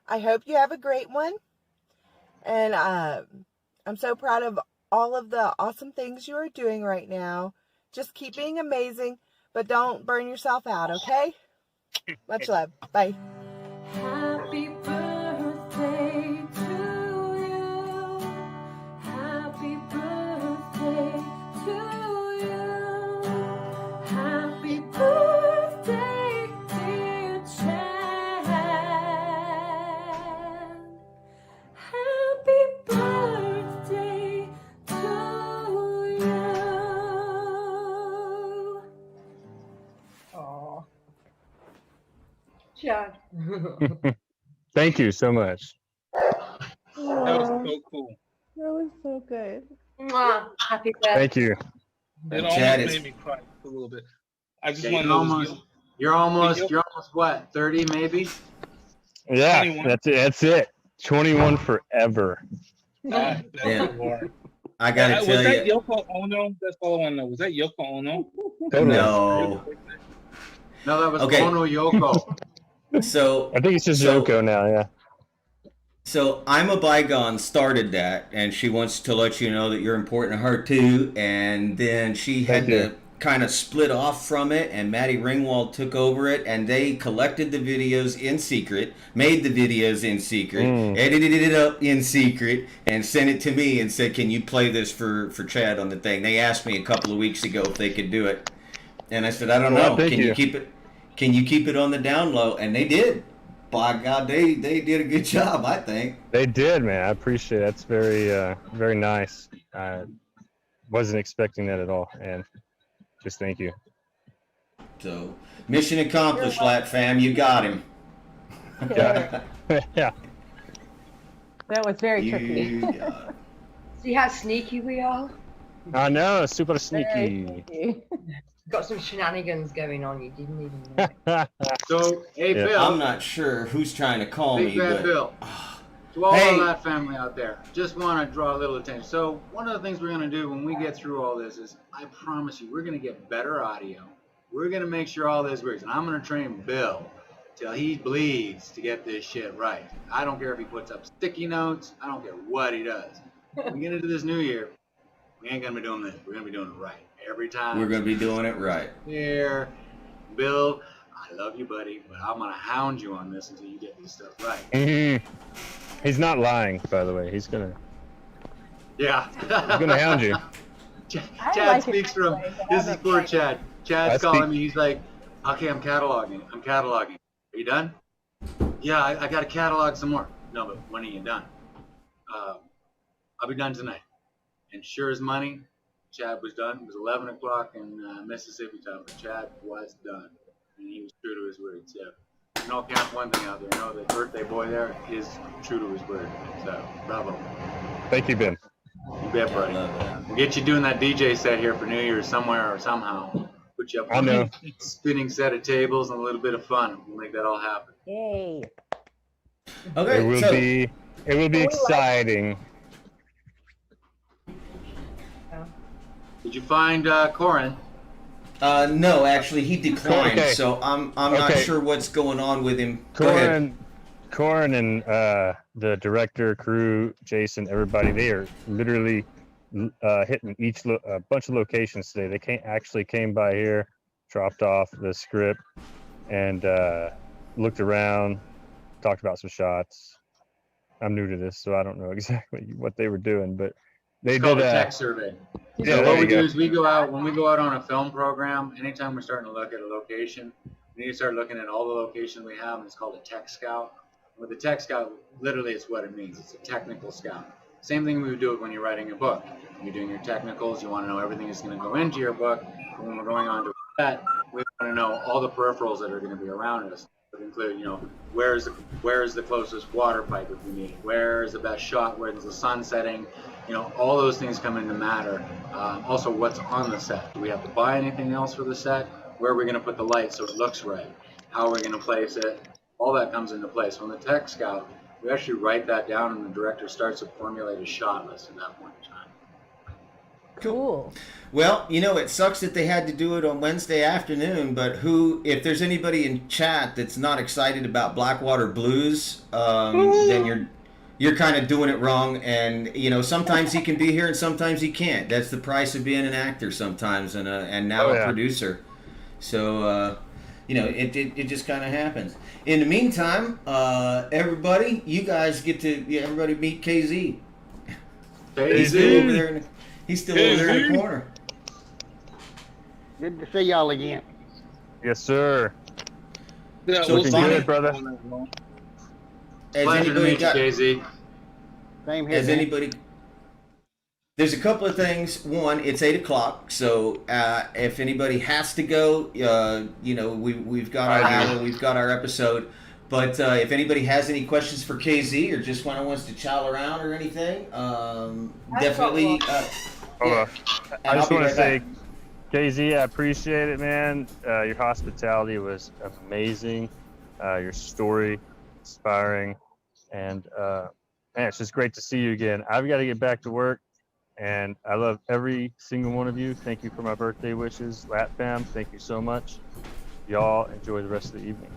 I hope you have a great one. And I'm so proud of all of the awesome things you are doing right now. Just keep being amazing, but don't burn yourself out, okay? Much love. Bye. Happy birthday to you. Happy birthday to you. Happy birthday, dear Chad. Happy birthday to you. Aw. Chad. Thank you so much. That was so cool. That was so good. Mwah. Happy birthday. Thank you. It almost made me cry a little bit. I just want to You're almost what, 30 maybe? Yeah, 21. that's it. 21 forever. Yeah. I Was gotta tell that you. Yoko Ono? That's all I want to know. Was that Yoko Ono? No. No, that was Okay. Ono Yoko. So I think it's just Yoko now, yeah. So I'm a Bygone started that, and she wants to let you know that you're important to her too. And then she had to kind of split off from it, and Maddie Ringwald took over it, and they collected the videos in secret, made the videos in secret, edited it up in secret, and sent it to me and said, "Can you play this for Chad on the thing?" They asked me a couple of weeks ago if they could do it, and I said, "I don't know. Thank Can you. you keep it? Can you keep it on the down low?" And they did. By God, they did a good job, I think. They did, man. I appreciate it. That's very, very nice. I wasn't expecting that at all. And just thank you. So, mission accomplished, Lat Fam. You got him. Yeah. Yeah. That was very You tricky. got him. See how sneaky we are? I know, super Very sneaky. sneaky. Got some shenanigans going on. You didn't even know. So, hey, Yeah. Bill. I'm not sure who's trying to call Big me, Bad but Bill. To all Hey. of that family out there, just want to draw a little attention. So one of the things we're going to do when we get through all this is, I promise you, we're going to get better audio. We're going to make sure all this works. And I'm going to train Bill till he bleeds to get this shit right. I don't care if he puts up sticky notes. I don't care what he does. When we get into this new year, we ain't going to be doing this. We're going to be doing it right. Every time. we're going to be doing it right. Here, Bill, I love you, buddy, but I'm going to hound you on this until you get this stuff right. Mm-hmm. He's not lying, by the way. He's gonna Yeah. hound you. I Chad like it speaks that from, way, but this I'm is poor excited. Chad. Chad's I calling speak- me. He's like, okay, I'm cataloging. Are you done? Yeah, I got to catalog some more. No, but when are you done? I'll be done tonight. And sure as money, Chad was done. It was 11 o'clock in Mississippi time, but Chad was done. And he was true to his word. So, you know, count one thing out there. You know, the birthday boy there is true to his word. So, bravo. Thank you, Ben. You bet, buddy. We'll get you doing that DJ set here for New Year's somewhere or somehow. Put you up I on know. a spinning set of tables and a little bit of fun. We'll make that all happen. Yay. Okay, It will so be exciting. Did you find Corin? no, actually, he declined, Okay. so I'm not Okay. sure what's going on with him. Go ahead. Corin and the director, crew, Jason, everybody, they are literally hitting a bunch of locations today. They actually came by here, dropped off the script, and looked around, talked about some shots. I'm new to this, so I don't know exactly what they were doing, but they It's called did a tech survey. Yeah, So there what you we go. do is we go out, when we go out on a film program, anytime we're starting to look at a location, we need to start looking at all the locations we have, and it's called a tech scout. With a tech scout, literally it's what it means. It's a technical scout. Same thing we would do it when you're writing a book. When you're doing your technicals, you want to know everything that's going to go into your book. And when we're going on to that, we want to know all the peripherals that are going to be around us. That include, you know, where is the closest water pipe if we need it? Where is the best shot? Where is the sun setting? You know, all those things come into matter. Also, what's on the set? Do we have to buy anything else for the set? Where are we going to put the light so it looks right? How are we going to place it? All that comes into play. So in the tech scout, we actually write that down, and the director starts to formulate a shot list at that point in time. Cool. Well, you know, it sucks that they had to do it on Wednesday afternoon, but if there's anybody in chat that's not excited about Blackwater Blues, then you're kind of doing it wrong. And, you know, sometimes he can be here and sometimes he can't. That's the price of being an actor sometimes and now a producer. So, you know, it just kind of happens. In the meantime, everybody, you guys get to, everybody meet KZ. He's still over there. He's still over there in the corner. Good to see y'all again. Yes, sir. Yeah, So Looking Bonnie- good, brother. Has Pleasure to anybody meet you, got? KZ. Same here. Has man. anybody? There's a couple of things. One, it's 8 o'clock, so if anybody has to go, you know, we've got our hour, we've got our episode. But if anybody has any questions for KZ or just wants to chow around or anything, definitely. Hold on. I And just I'll be want to right say, KZ, I appreciate it, man. Your hospitality was amazing. Your story, inspiring. And, man, it's just great to see you again. I've got to get back to work. And I love every single one of you. Thank you for my birthday wishes. Lat Fam, thank you so much. Y'all enjoy the rest of the evening.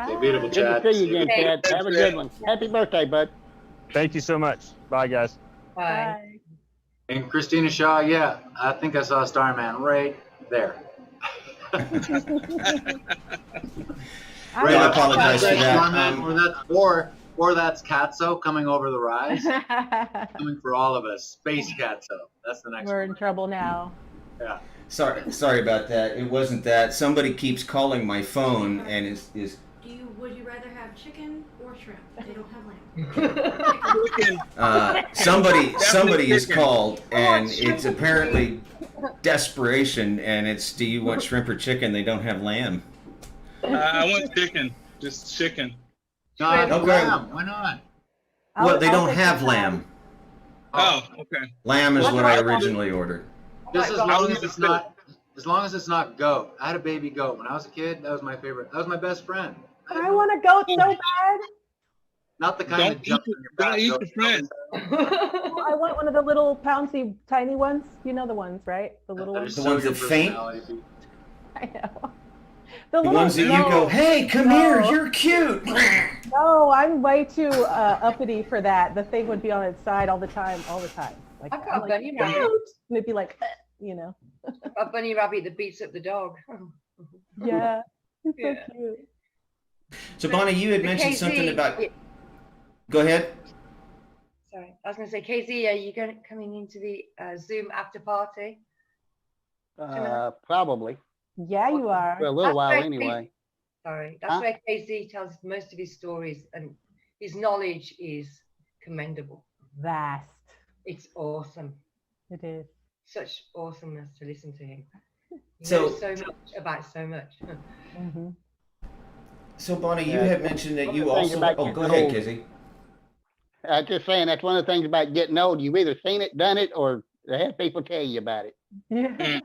Stay beautiful, Good Chad. to see you again, Chad. Have a good one. Happy birthday, bud. Thank you so much. Bye, guys. Bye. And Christina Shaw, yeah, I think I saw Starman right there. I apologize for that. Starman, or that's Katso coming over the rise. Coming for all of us. Space Katso. That's the next We're one. in trouble now. Yeah. Sorry about that. It wasn't that. Somebody keeps calling my phone and is Would you rather have chicken or shrimp? They don't have lamb. somebody has called and it's apparently desperation, and it's, do you want shrimp or chicken? They don't have lamb. I want chicken. Just chicken. No, Okay. lamb. Why not? Well, they I'll don't take have the lamb. Oh, okay. Lamb is what I originally ordered. Just as long as it's not, goat. I had a baby goat when I was a kid. That was my favorite. That was my best friend. I want a goat so bad. Not the kind that jumps on your back. Don't eat your friend. Oh, I want one of the little pouncy, tiny ones. You know the ones, right? The little ones. The ones that faint? I know. The ones that you go, hey, come here, you're cute. No, I'm way too uppity for that. The thing would be on its side all the time. Like, I've got I'm a like, bunny rabbit. "Cute," and it'd be like, you know. A bunny rabbit that beats up the dog. Yeah, it's Yeah. so cute. So, Bonnie, you had mentioned KZ, something about... Go ahead. Sorry, I was going to say, KZ, are you coming into the Zoom after party? Probably. Yeah, you are. For a little while anyway. Sorry, that's where KZ tells most of his stories, and his knowledge is commendable. Vast. It's awesome. It is. Such awesomeness to listen to him. He So- knows so much about so much. Mm-hmm. So, Bonnie, you Yeah. had mentioned that One you of the things also... about Oh, go getting ahead, old- Kizzy. I was just saying that's one of the things about getting old. You've either seen it, done it, or have people tell you about it. Yeah.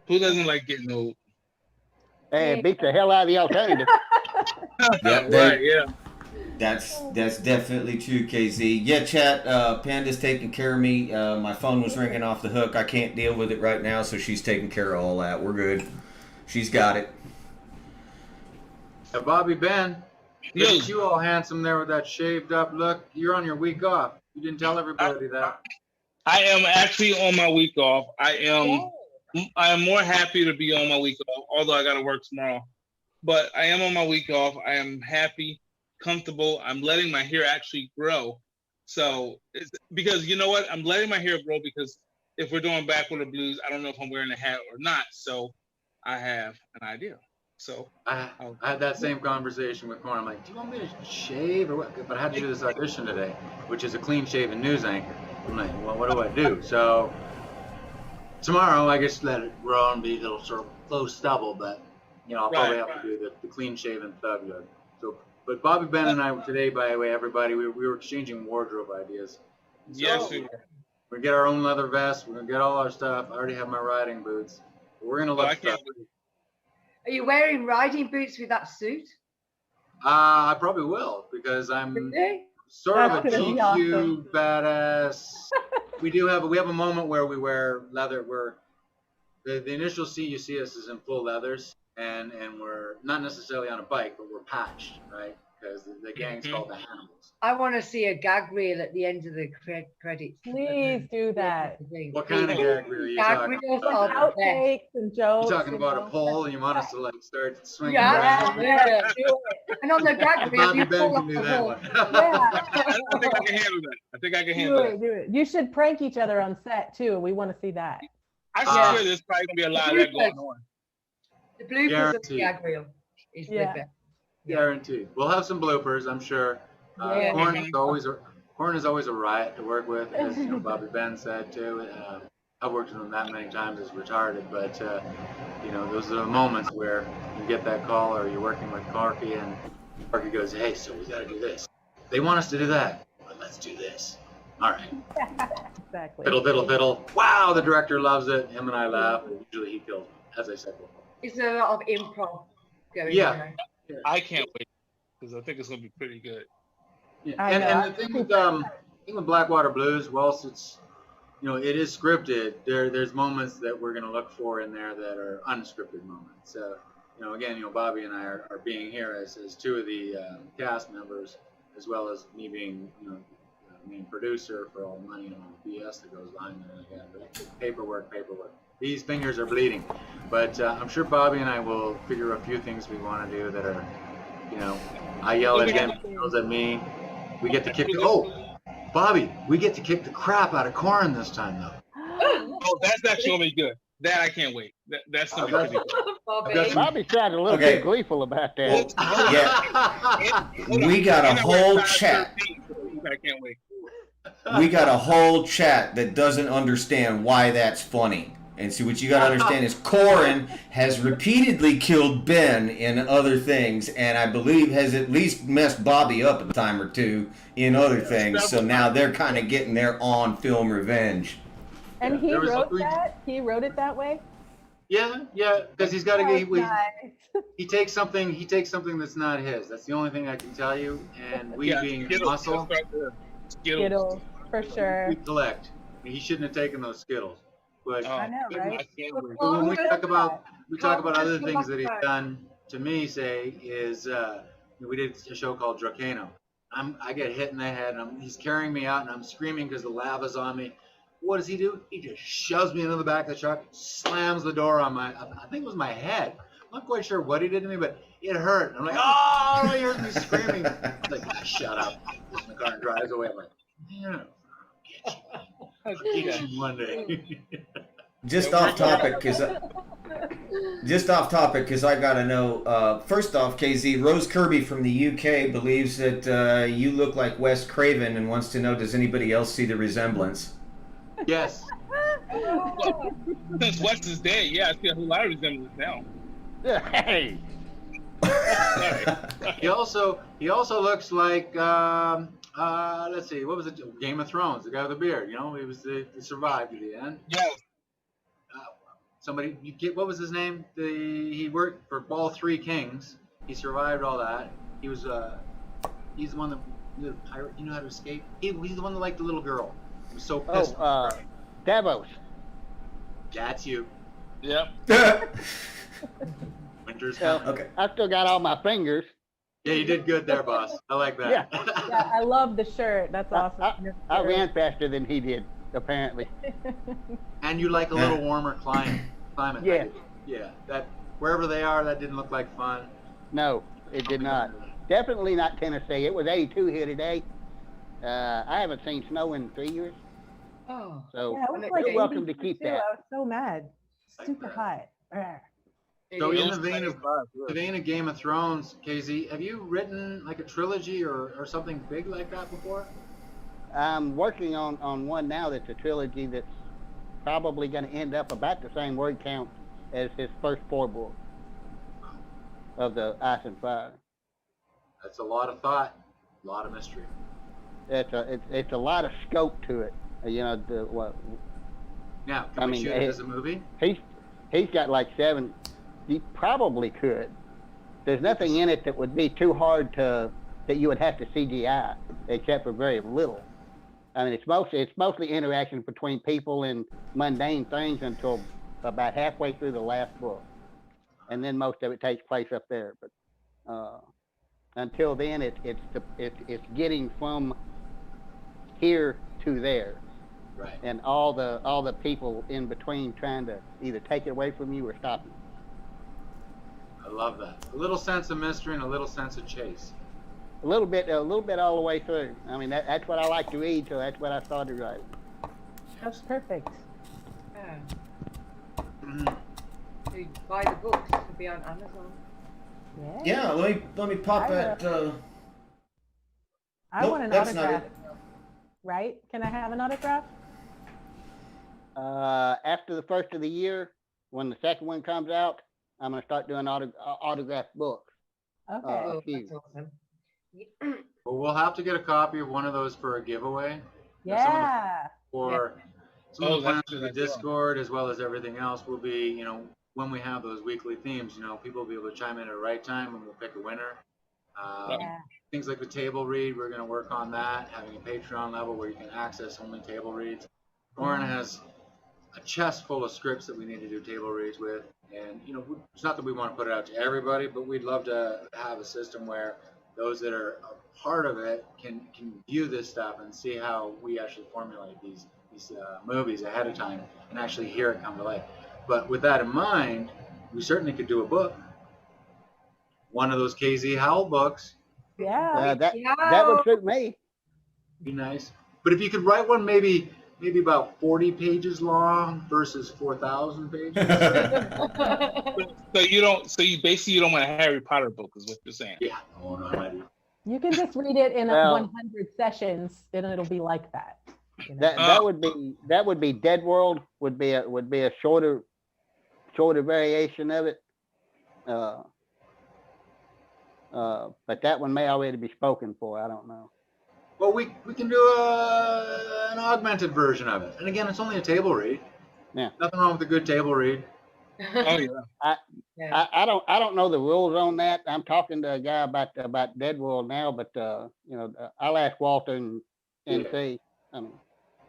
Who doesn't like getting old? Hey, it beats the hell out of the alternative. Yeah, Right, yeah. That's definitely true, KZ. Yeah, chat, Panda's taking care of me. My phone was ringing off the hook. I can't deal with it right now, so she's taking care of all that. We're good. She's got it. Bobby Ben, look at you all handsome there with that shaved up look. You're on your week off. You didn't tell everybody that. I am actually on my week off. I am more happy to be on my week off, although I got to work tomorrow. But I am on my week off. I am happy, comfortable. I'm letting my hair actually grow. So, because you know what? I'm letting my hair grow because if we're doing Backward Blues, I don't know if I'm wearing a hat or not. So, I have an idea. So I had that same conversation with Corin. I'm like, do you want me to shave or what? But I had to do this audition today, which is a clean-shaven news anchor. I'm like, well, what do I do? So tomorrow, I guess let it grow and be a little sort of close stubble, but you know, I'll probably have to do the clean-shaven thug look. So, but Bobby, Ben, and I today, by the way, everybody, we were exchanging wardrobe ideas. So yes, we were. We're gonna get our own leather vest. We're gonna get all our stuff. I already have my riding boots. We're gonna look stuff. Are you wearing riding boots with that suit? I probably will because I'm Really? sort of a That's gonna be GQ awesome. badass. We have a moment where we wear leather. Where the initial see you see us is in full leathers, and we're not necessarily on a bike, but we're patched, right? Because the gang's called the Hannibals. I want to see a gag reel at the end of the credits. Please do that. What kind of gag reel are you Gag talking reels about? are the best. Outtakes and jokes. You talking you about know. a pole and you want us to like start swinging Yeah, around? yeah, do it. And on the gag reel, Bobby you Ben pull can off do the that wall. one. Yeah. I think I can handle that. I think I can Do handle it, that. do it. You should prank each other on set too. We want to see that. I'm sure there's probably gonna be a lot of that going on. The bloopers of the Guaranteed. gag reel is the best. Guaranteed. We'll have some bloopers, I'm sure. Yeah. Corin is always a riot to work with, as you know, Bobby Ben said too. I've worked with him that many times as retarded, but you know, those are the moments where you get that call or you're working with Corky and Corky goes, "Hey, so we got to do this. They want us to do that, but let's do this." All right. Exactly. Fiddle, fiddle, fiddle. Wow, the director loves it. Him and I laugh. And usually he kills me, as I said before. It's a lot of improv going Yeah. on. I can't wait because I think it's gonna be pretty good. Yeah. I And know. the thing with Blackwater Blues, whilst it's, you know, it is scripted, there's moments that we're going to look for in there that are unscripted moments. You know, again, you know, Bobby and I are being here as two of the cast members, as well as me being, you know, main producer for all the money and all the BS that goes behind there. Again, but paperwork. These fingers are bleeding, but I'm sure Bobby and I will figure a few things we want to do that are, you know, I yell at him, he yells at me. We get to kick. Bobby, we get to kick the crap out of Corin this time, though. Oh, that's actually gonna be good. That I can't wait. That's gonna be pretty good. Bobby sounded a little too gleeful about that. Yeah. We got a whole chat. I can't wait. we got a whole chat that doesn't understand why that's funny. And see, what you got to understand is Corin has repeatedly killed Benn in other things, and I believe has at least messed Bobby up a time or two in other things. So now they're kind of getting their on-film revenge. And he wrote that? He wrote it that way? Yeah, because he's got to get. Nice. He takes something. He takes something that's not his. That's the only thing I can tell you. And we being muscle, Skittles, for sure. we collect. He shouldn't have taken those Skittles. But I know, right? when we talk about other things that he's done to me, say is we did a show called Dracano. I get hit in the head, and he's carrying me out, and I'm screaming because the lava's on me. What does he do? He just shoves me into the back of the truck, slams the door on I think it was my head. I'm not quite sure what he did to me, but it hurt. I'm like, oh, he hears me screaming. He's like, shut up. Gets in the car and drives away. I'm like, yeah. I'll get you one day. Just off topic, because I gotta know. First off, KZ, Rose Kirby from the UK believes that you look like Wes Craven and wants to know, does anybody else see the resemblance? Yes. Well, since Wes is dead, yeah, I see a whole lot of resemblance now. Hey. He also looks like let's see, what was it? Game of Thrones, the guy with the beard. You know, he survived to the end. Yes. Somebody, what was his name? He worked for all three kings. He survived all that. He was he's the one that the pirate. You know how to escape. He's the one that liked the little girl. He was so pissed. Davos. That's you. Yep. Winter's coming. Okay. I still got all my fingers. Yeah, you did good there, boss. I like that. Yeah, I love the shirt. That's awesome. I ran faster than he did, apparently. And you like a little warmer climate. Yeah. Yeah. That wherever they are, that didn't look like fun. No, it did not. Definitely not Tennessee. It was 82 here today. I haven't seen snow in 3 years. Oh. So yeah, it was like you're welcome to 82 keep too. that. I was so mad. Super hot. So in the vein of Game of Thrones, KZ, have you written like a trilogy or something big like that before? I'm working on one now that's a trilogy that's probably going to end up about the same word count as his first 4 books of the Ice and Fire. That's a lot of thought, a lot of mystery. It's a lot of scope to it. You know, Now, can we shoot it as a movie? He's got like 7. He probably could. There's nothing in it that would be too hard that you would have to CGI, except for very little. I mean, it's mostly interaction between people and mundane things until about halfway through the last book, and then most of it takes place up there. But until then, it's getting from here to there. Right. And all the people in between trying to either take it away from you or stop you. I love that. A little sense of mystery and a little sense of chase. A little bit all the way through. I mean, that's what I like to read, so that's what I started writing. That's perfect. Yeah. So you buy the books to be on Amazon. Yeah, let me pop that. I want an autograph. Right? Can I have an autograph? After the first of the year, when the second one comes out, I'm going to start doing autographed books. Okay. That's awesome. Well, we'll have to get a copy of one of those for a giveaway. Yeah. Some of the plans for the Discord, as well as everything else, will be, you know, when we have those weekly themes, you know, people will be able to chime in at the right time and we'll pick a winner. Things like the table read, we're going to work on that, having a Patreon level where you can access only table reads. Corin has a chest full of scripts that we need to do table reads with. And, you know, it's not that we want to put it out to everybody, but we'd love to have a system where those that are a part of it can view this stuff and see how we actually formulate these movies ahead of time and actually hear it come to life. But with that in mind, we certainly could do a book. One of those KZ Howell books. Yeah. That would suit me. Be nice. But if you could write one maybe about 40 pages long versus 4,000 pages. So you basically don't want a Harry Potter book, is what you're saying. Yeah. Oh no, I do. You can just read it in 100 sessions, and it'll be like that. You know? That would be Dead World would be a shorter variation of it. But that one may already be spoken for. I don't know. Well, we can do an augmented version of it. And again, it's only a table read. Yeah. Nothing wrong with a good table read. Oh yeah. I don't know the rules on that. I'm talking to a guy about Dead World now, but I'll ask Walter and see. I mean,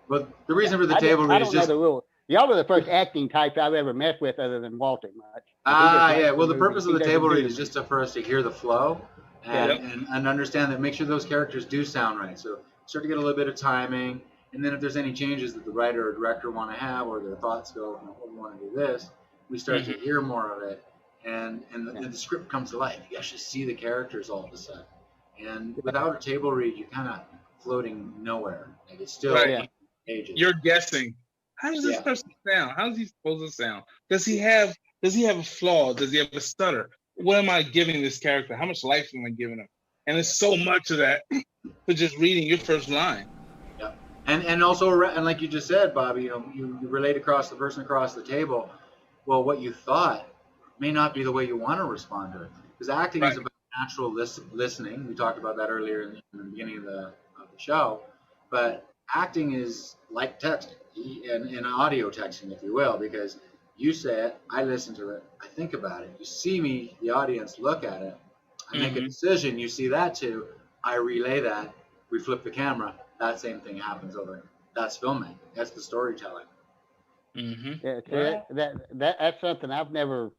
but the reason for the table read is just. I don't know the rules. Y'all are the first acting types I've ever messed with, other than Walter much. Yeah. Well, the purpose of the table read is just for us to hear the flow and understand that. Make sure those characters do sound right. So start to get a little bit of timing, and then if there's any changes that the writer or director want to have, or their thoughts go, we want to do this, we start to hear more of it, and the script comes to life. You actually see the characters all of a sudden. And without a table read, you're kind of floating nowhere. Like it's still pages. You're guessing. How does this person sound? How is he supposed to sound? Does he have a flaw? Does he have a stutter? What am I giving this character? How much life am I giving him? And there's so much of that for just reading your first line. Yeah, and also, and like you just said, Bobby, you relate across the person across the table. Well, what you thought may not be the way you want to respond to it, because acting is about natural listening. We talked about that earlier in the beginning of the show, but acting is like texting and audio texting, if you will, because you say it, I listen to it, I think about it, you see me, the audience, look at it, I make a decision, you see that too, I relay that, we flip the camera, that same thing happens over. That's filmmaking. That's the storytelling. That's something I've never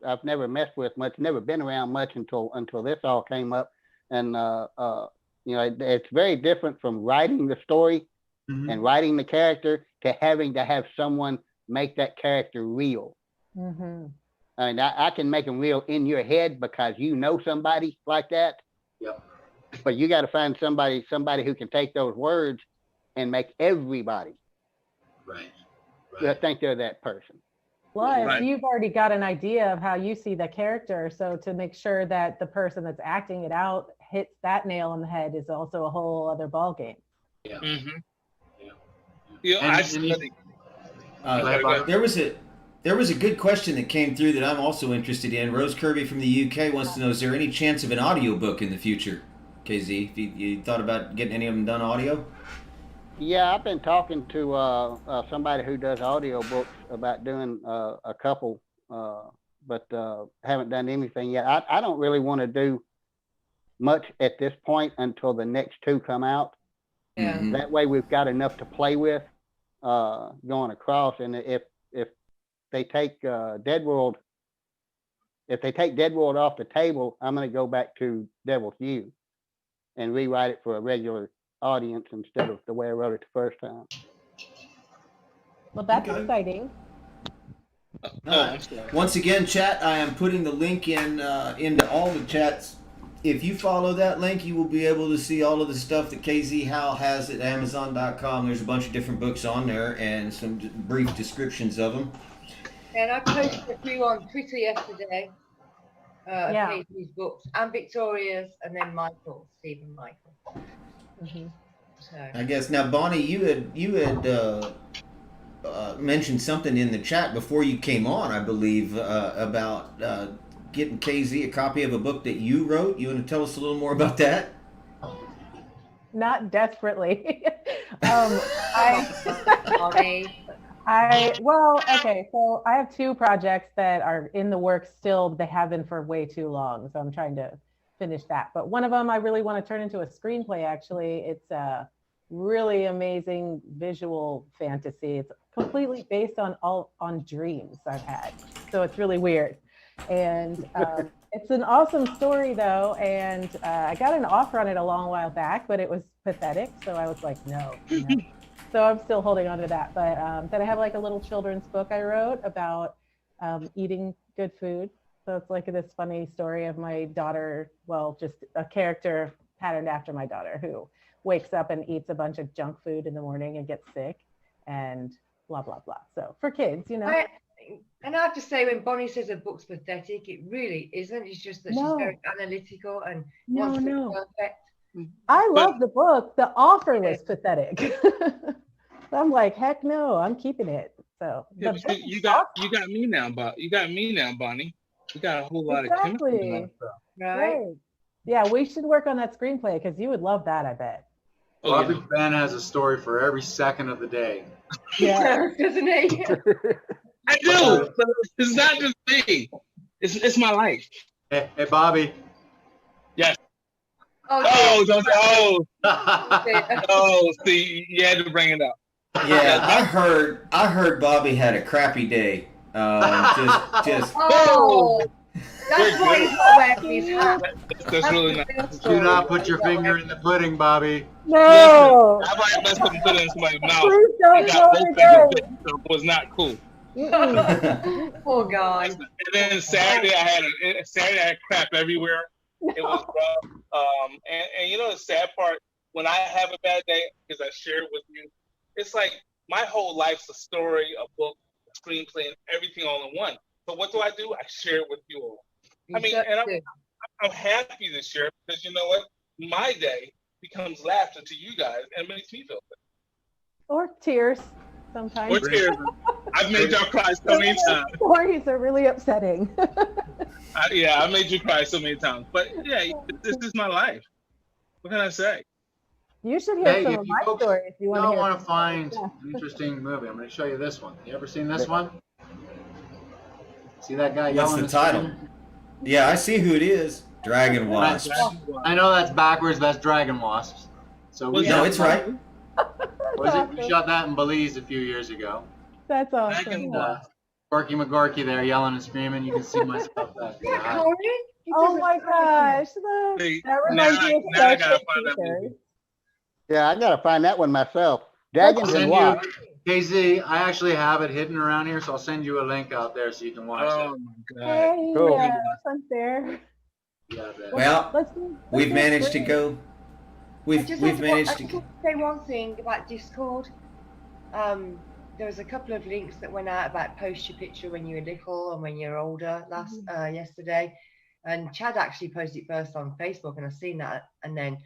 messed with much, never been around much until this all came up, and it's very different from writing the story and writing the character to having to have someone make that character real. I mean, I can make them real in your head because you know somebody like that. Yep. But you got to find somebody who can take those words and make everybody think they're that person. Plus, you've already got an idea of how you see the character. So to make sure that the person that's acting it out hits that nail on the head is also a whole other ballgame. Yeah. There was a good question that came through that I'm also interested in. Rose Kirby from the UK wants to know, is there any chance of an audiobook in the future? KZ, you thought about getting any of them done audio? Yeah, I've been talking to somebody who does audiobooks about doing a couple, but haven't done anything yet. I don't really want to do much at this point until the next two come out. Yeah. That way we've got enough to play with going across. And if they take Dead World off the table, I'm going to go back to Devil's Due and rewrite it for a regular audience instead of the way I wrote it the first time. Well, that's exciting. Once again, chat, I am putting the link into all the chats. If you follow that link, you will be able to see all of the stuff that KZ Howell has at Amazon.com. There's a bunch of different books on there and some brief descriptions of them. And I posted a few on Twitter yesterday. KZ's books and Victoria's, and then Stephen Michael. So. I guess now, Bonnie, you had mentioned something in the chat before you came on, I believe, about getting KZ a copy of a book that you wrote. You want to tell us a little more about that? Not desperately. Okay, so I have two projects that are in the works still. They have been for way too long, so I'm trying to finish that. But one of them I really want to turn into a screenplay, actually. It's a really amazing visual fantasy. It's completely based on dreams I've had. So it's really weird. And it's an awesome story, though. And I got an offer on it a long while back, but it was pathetic. So I was like, no. So I'm still holding on to that. But then I have like a little children's book I wrote about eating good food. So it's like this funny story of my daughter, well, just a character patterned after my daughter who wakes up and eats a bunch of junk food in the morning and gets sick and blah, blah, blah. So for kids, And I have to say, when Bonnie says a book's pathetic, it really isn't. It's just that she's very analytical and wants to be perfect. I love the book. The author was pathetic. I'm like, heck no, I'm keeping it. So Yeah, the but you got me now, you got me now, Bonnie. We got a whole lot of chemistry going on. Right. Yeah, we should work on that screenplay because you would love that, I bet. Bobby Benn has a story for every second of the day. Yeah, doesn't he? I do, but it's not just me. It's my life. Hey, Bobby. Yes. Oh, see, you had to bring it up. Yeah, I heard Bobby had a crappy day. Just. Oh, that's why he's not wearing his hat. That's really nice. Do not put your finger in the pudding, Bobby. No. I might mess up and put it in somebody's mouth. Please don't got both go fingers in, so it was not cool. Poor guy. And then Saturday I had crap everywhere. It was rough. And you know the sad part, when I have a bad day, because I share it with you, it's like my whole life's a story, a book, a screenplay, and everything all in one. So what do? I share it with you all. I mean, and I'm happy to share it because you know what? My day becomes laughter to you guys and it makes me feel good. Or tears sometimes. Or tears. I've made y'all cry so many times. Stories are really upsetting. I made you cry so many times. But yeah, this is my life. What can I say? You should hear some of my stories. If you want to find an interesting movie, I'm going to show you this one. You ever seen this one? See that guy yelling? What's the title? Yeah, I see who it is. Dragon Wasps. I know that's backwards. That's Dragon Wasps. So no, it's right. We shot that in Belize a few years ago. That's awesome. Gorky McGorky there yelling and screaming. You can see myself back there. Oh my gosh. That reminds me of Starship Troopers. Yeah, I gotta find that one myself. Dragons and Wasps. KZ, I actually have it hidden around here, so I'll send you a link out there so you can watch it. Oh my god! Hey, cool. Yeah, that's unfair. Yeah, well, we've managed to go. We've managed to say one thing about Discord. There was a couple of links that went out about post your picture when you were little and when you're older yesterday, and Chad actually posted it first on Facebook, and I've seen that, and then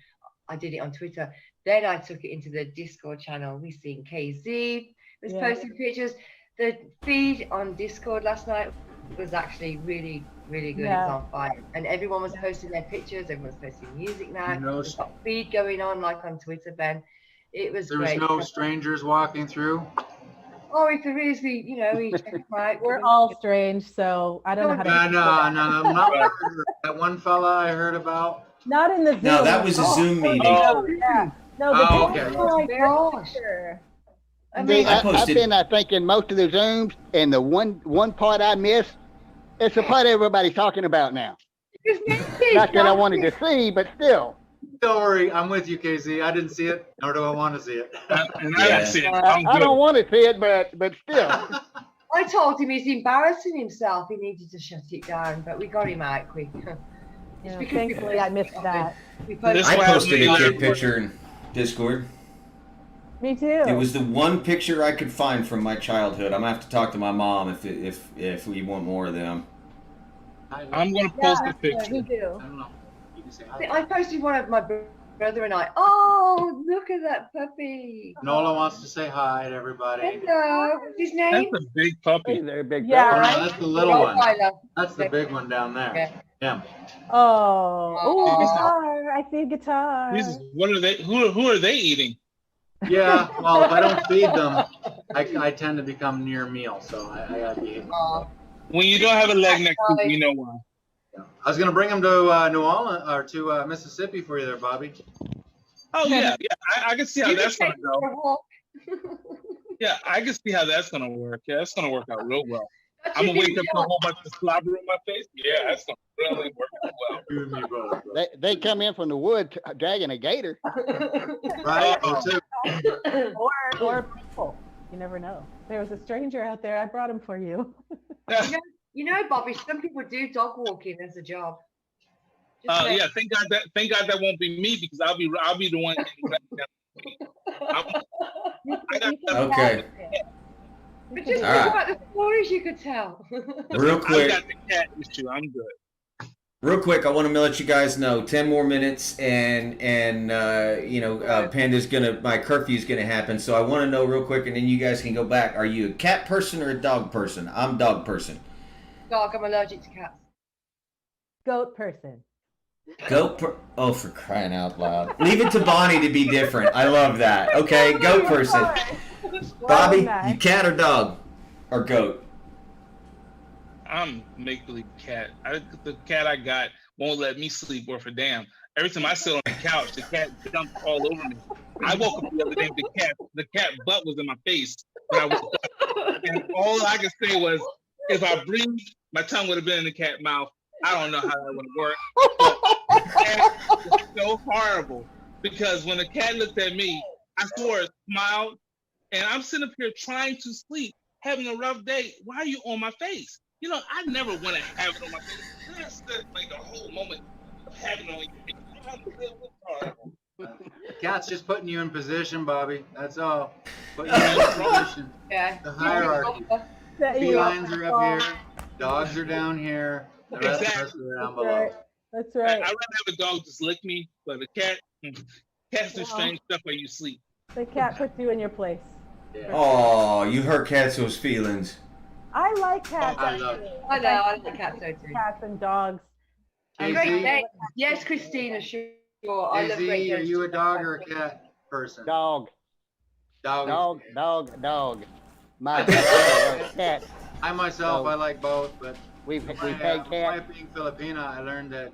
I did it on Twitter. Then I took it into the Discord channel. We've seen KZ was posting pictures. The feed on Discord last night was actually really, really good. Yeah. It's on fire. And everyone was posting their pictures. Everyone's posting music now. There's got feed going on like on Twitter, Ben. It was great. There was no strangers walking through? Oh, if there is, we check them out. We're all strange, so I don't know how to. No. Not that one fella I heard about. Not in the Zoom. No, that was a Zoom meeting. Yeah. No, the okay. Oh my gosh. I mean, I've been, I think, in most of the Zooms, and the one part I missed, it's the part everybody's talking about now. Not that I wanted to see, but still. Don't worry, I'm with you, KZ. I didn't see it, nor do I want to see it. I didn't see it. I don't want to see it, but still. I told him he's embarrassing himself. He needed to shut it down, but we got him out quick. Yeah, thankfully, I missed that. I posted a kid picture in Discord. Me too. It was the one picture I could find from my childhood. I'm gonna have to talk to my mom if we want more of them. I'm gonna post a picture. Me too. I posted one of my brother and I. Oh, look at that puppy. Nola wants to say hi to everybody. Hello. What's his name? That's a big puppy. Hey there, big Yeah, fella. right? No, that's the little one. That's the big one down there. Yeah. Oh, guitar. I see a guitar. What are they? Who are they eating? Yeah, well, if I don't feed them, I tend to become near meal, so I gotta be. When you don't have a leg next to you, you know why. I was gonna bring them to New Orleans or to Mississippi for you there, Bobby. Oh yeah. I can see how that's gonna go. Yeah, I can see how that's gonna work. Yeah, it's gonna work out real well. I'm gonna wake up to a whole bunch of slobber in my face. Yeah, that's gonna really work out well. You and me both. They come in from the woods dragging a gator. Right. Oh, too. Or people. You never know. There was a stranger out there. I brought him for you. You know, Bobby, some people do dog walking as a job. Yeah, thank God that won't be me because I'll be the one getting Okay. But just think All right. about the stories you could tell. Real quick. I got the cat issue. I'm good. Real quick, I want to let you guys know 10 more minutes, and Panda's my curfew's gonna happen. So I want to know real quick, and then you guys can go back. Are you a cat person or a dog person? I'm dog person. Dog, I'm allergic to cats. Goat person. Oh, for crying out loud! Leave it to Bonnie to be different. I love that. Okay, goat person. Bobby, you cat or dog, or goat? I'm make-believe cat. The cat I got won't let me sleep worth a damn. Every time I sit on the couch, the cat jumps all over me. I woke up the other day, the cat butt was in my face when I woke up. And all I could say was, if I breathed, my tongue would have been in the cat mouth. I don't know how that would work. But the cat was so horrible, because when the cat looked at me, I swore it smiled, and I'm sitting up here trying to sleep, having a rough day. Why are you on my face? You know, I never want to have it on my face. That's like the whole moment of having it on your face. Cat's just putting you in position, Bobby. That's all. Putting you in position. Yeah. The hierarchy. Felines are up here. Dogs are down here. The rest of us are down below. That's right. I'd rather have a dog just lick me, but a cats do strange stuff while you sleep. The cat puts you in your place. Yeah. Oh, you hurt Cat's feelings. I like cats. I like cats too. Cats and dogs. Great day. Yes, Christina, sure. I love Great Daisy, are Danes. you a dog or a cat person? Dog. Dog. Dog. My cat. I myself, I like both, but we've had my cats. wife being Filipina, I learned that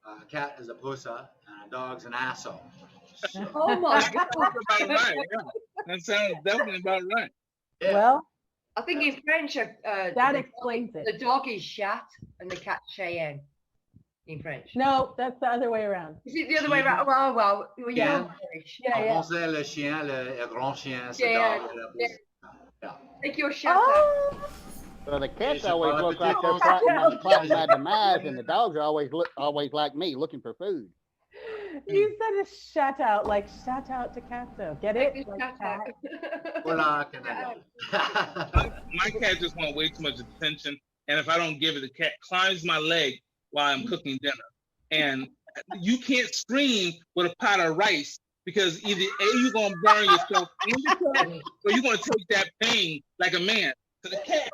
a cat is a pusa and a dog's an asshole. So. Oh my God. About right. Yeah. That sounds definitely about right. Yeah. Well, I think in French, that explains it. The dog is chat and the cat Cheyenne in French. No, that's the other way around. Is it the other way around? Well, yeah. En français, le chien, le grand chien, c'est dog. Yeah. Take your shot out. Well, the cats always look like they're plotting my demise, and the dogs are always like me, looking for food. You said a shout out, like shout out to Catso. Get it? Like cat. My cat just wants way too much attention, and if I don't give it, the cat climbs my leg while I'm cooking dinner. And you can't scream with a pot of rice, because either A, you're gonna burn yourself in the cat, or you're gonna take that pain like a man. So the cat,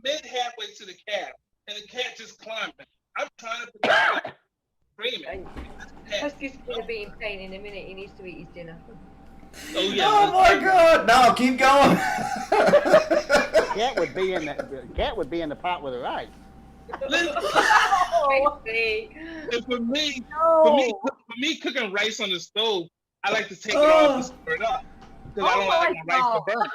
mid halfway to the cat, and the cat just climbing. I'm trying to protect it. Screaming. Husky's going to be in pain in a minute. He needs to eat his dinner. Oh, yeah. Oh my God! No, keep going. Cat would be in the pot with the rice. And for me, cooking rice on the stove, I like to take it off and stir it up, because I don't like my rice to burn.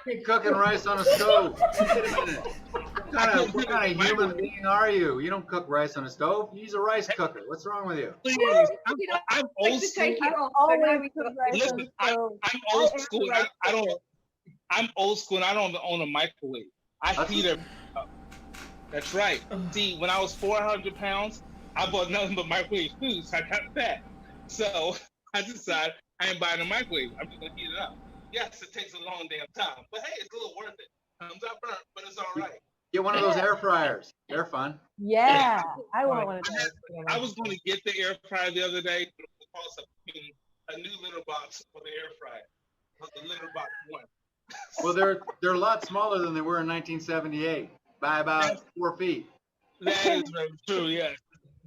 Keep cooking rice on a stove. Wait a minute. What kind of human being are you? You don't cook rice on a stove. You use a rice cooker. What's wrong with you? Please, I'm old school. Listen, I'm old school. I'm old school, and I don't own a microwave. I heat it up. That's right. See, when I was 400 pounds, I bought nothing but microwave food, so I got fat. So I decided I ain't buying a microwave. I'm just gonna heat it up. Yes, it takes a long damn time, but hey, it's a little worth it. Comes out burnt, but it's all right. Get one of those air fryers. They're fun. Yeah, I want one of those. I was going to get the air fryer the other day, but it cost a new litter box for the air fryer. The litter box one. Well, they're a lot smaller than they were in 1978 by about 4 feet. That is very true. Yes.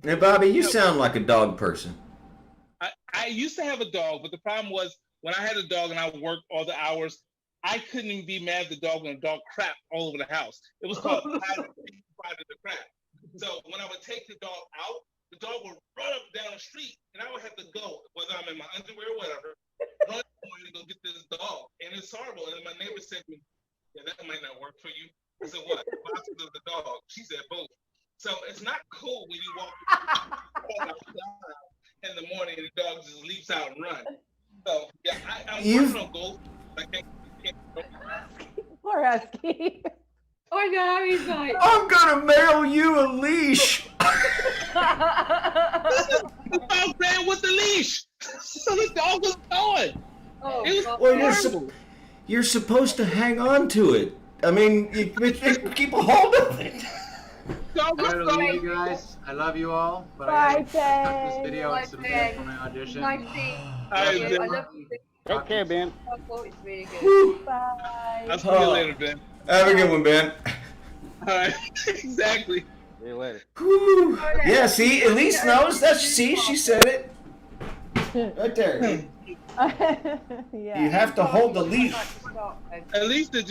Hey, Bobby, you sound like a dog person. I used to have a dog, but the problem was when I had a dog and I worked all the hours, I couldn't even be mad at the dog when the dog crapped all over the house. It was called the crap. So when I would take the dog out, the dog would run up down the street, and I would have to go, whether I'm in my underwear or whatever, run to go get this dog. And it's horrible. And my neighbor said to me, "Yeah, that might not work for you." I said, "What? Boxes of the dog?" She said, "Both." So it's not cool when you walk in the morning and the dog just leaps out and runs. So yeah, I'm working on goals. I can't. Poor Husky. I know, he's like, I'm gonna mail you a leash. The dog ran with the leash, so the dog was going. Oh, well, you're supposed to hang on to it. I mean, you keep a hold of it. Dog Oh, I gotta leave you guys. I love you all, but I Bye, gotta cut this Ben. video and submit it for my audition. Nice seeing All you. right, I love you. Take care, Ben. It's really good. Bye. I'll see you later, Ben. Have a good one, Ben. All right, exactly. See you later. Whew. Yeah, see, Elise knows. See, she said it. Right there. Yeah. You have to hold the leaf. At least did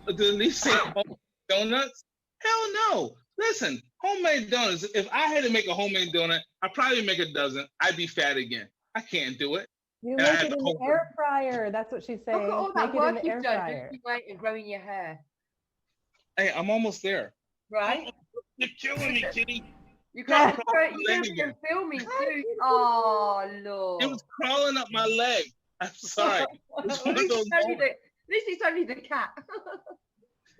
Elise say homemade donuts? Hell no. Listen, homemade donuts. If I had to make a homemade donut, I'd probably make a dozen. I'd be fat again. I can't do it. You And I make have it to in the hold air fryer. That's what she's saying. Look at all Make that it in work the air you've done, fryer. losing weight and growing your hair. Hey, I'm almost there. Right? You're killing me, kitty. You can't Leg you're again. filming too. Oh, Lord. It was crawling up my leg. I'm sorry. It's At one of least those moments. at least it's only the cat.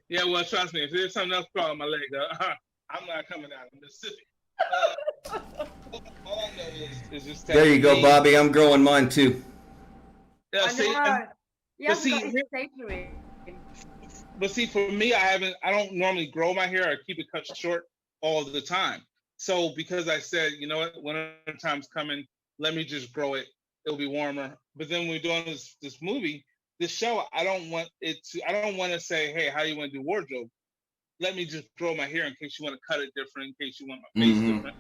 Yeah, well, trust me. If there's something else crawling my leg, I'm not coming out of Mississippi. All I know is just There you go, Bobby. I'm growing mine too. Yeah, I see, know. You but haven't see, got his tapering. But see, for me, I don't normally grow my hair. I keep it cut short all the time. So because I said, you know what, winter time's coming, let me just grow it. It'll be warmer. But then when we're doing this movie, this show, I don't want to say, hey, how do you want to do wardrobe? Let me just grow my hair in case you want to cut it different, in case you want my face different.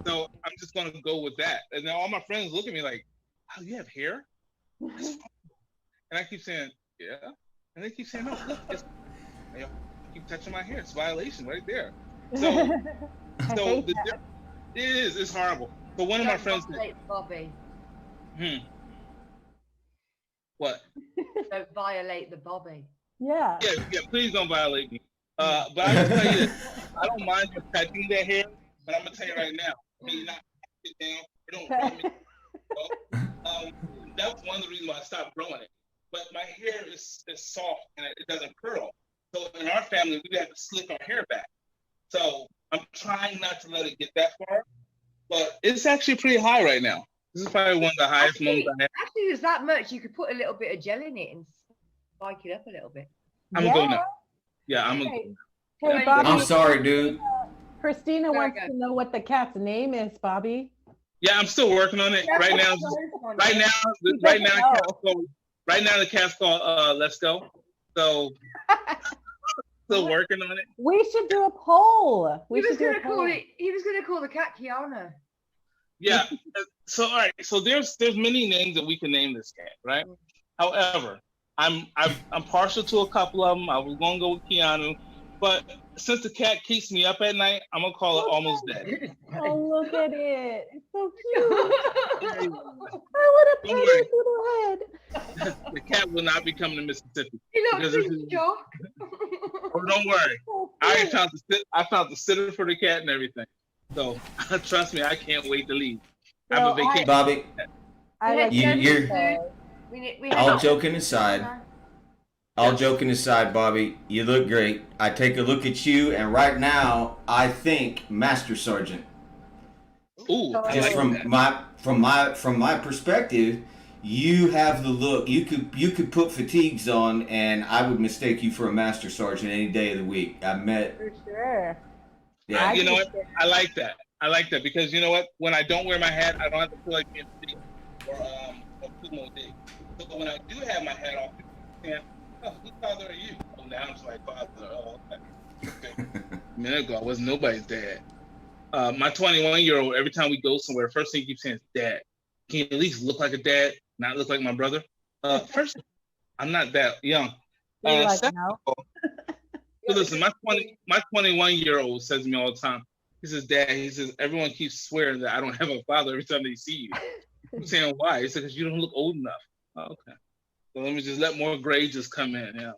So I'm just gonna go with that. And then all my friends look at me like, oh, you have hair? And I keep saying, yeah. And they keep saying, no, look, you keep touching my hair. It's a violation right there. So it's horrible. But one of my friends said, Bobby. What? Don't violate the Bobby. Yeah. Yeah, please don't violate me. But I will tell you this, I don't mind you touching that hair, but I'm gonna tell you right now, you're not it down. You don't want me. That's one of the reasons why I stopped growing it. But my hair is soft and it doesn't curl. So in our family, we have to slick our hair back. So I'm trying not to let it get that far, but it's actually pretty high right now. This is probably one of the highest moments I have. Actually, there's that much. You could put a little bit of gel in it and spike it up a little bit. I'm going now. Yeah, I'm Hey, Bobby, I'm sorry, dude. Christina wants to know what the cat's name is, Bobby. Yeah, I'm still working on it. Right now, the cat's called Let's Go. So still working on it. We should do a poll. He was gonna call the cat Kiana. Yeah. So all right. So there's many names that we can name this cat, right? However, I'm partial to a couple of them. I was gonna go with Keanu, but since the cat keeps me up at night, I'm gonna call it Almost Dead. Oh, look at it! It's so cute. I want to pet his little head. The cat will not be coming to Mississippi. He looks in shock. Oh, don't worry. I found the sitter for the cat and everything. So trust me, I can't wait to leave. I have a vacation. Bobby, all joking aside, Bobby, you look great. I take a look at you, and right now, I think Master Sergeant. Ooh, just from my perspective, you have the look. You could put fatigues on, and I would mistake you for a Master Sergeant any day of the week. I met. For sure. Yeah. You know what? I like that. I like that because you know what? When I don't wear my hat, I don't have to feel like being sick or Kumo Dig. So when I do have my hat off, and oh, whose father are you? Oh, now I'm just like father. Oh, okay. A minute ago, I wasn't nobody's dad. My 21-year-old, every time we go somewhere, first thing he keeps saying is dad. Can you at least look like a dad, not look like my brother? First, I'm not that young. Second of all, so listen, my 21-year-old says to me all the time, he says, Dad, he says, everyone keeps swearing that I don't have a father every time they see you. I'm saying, why? He said, because you don't look old enough. Oh, okay. So let me just let more gray just come in. Yeah.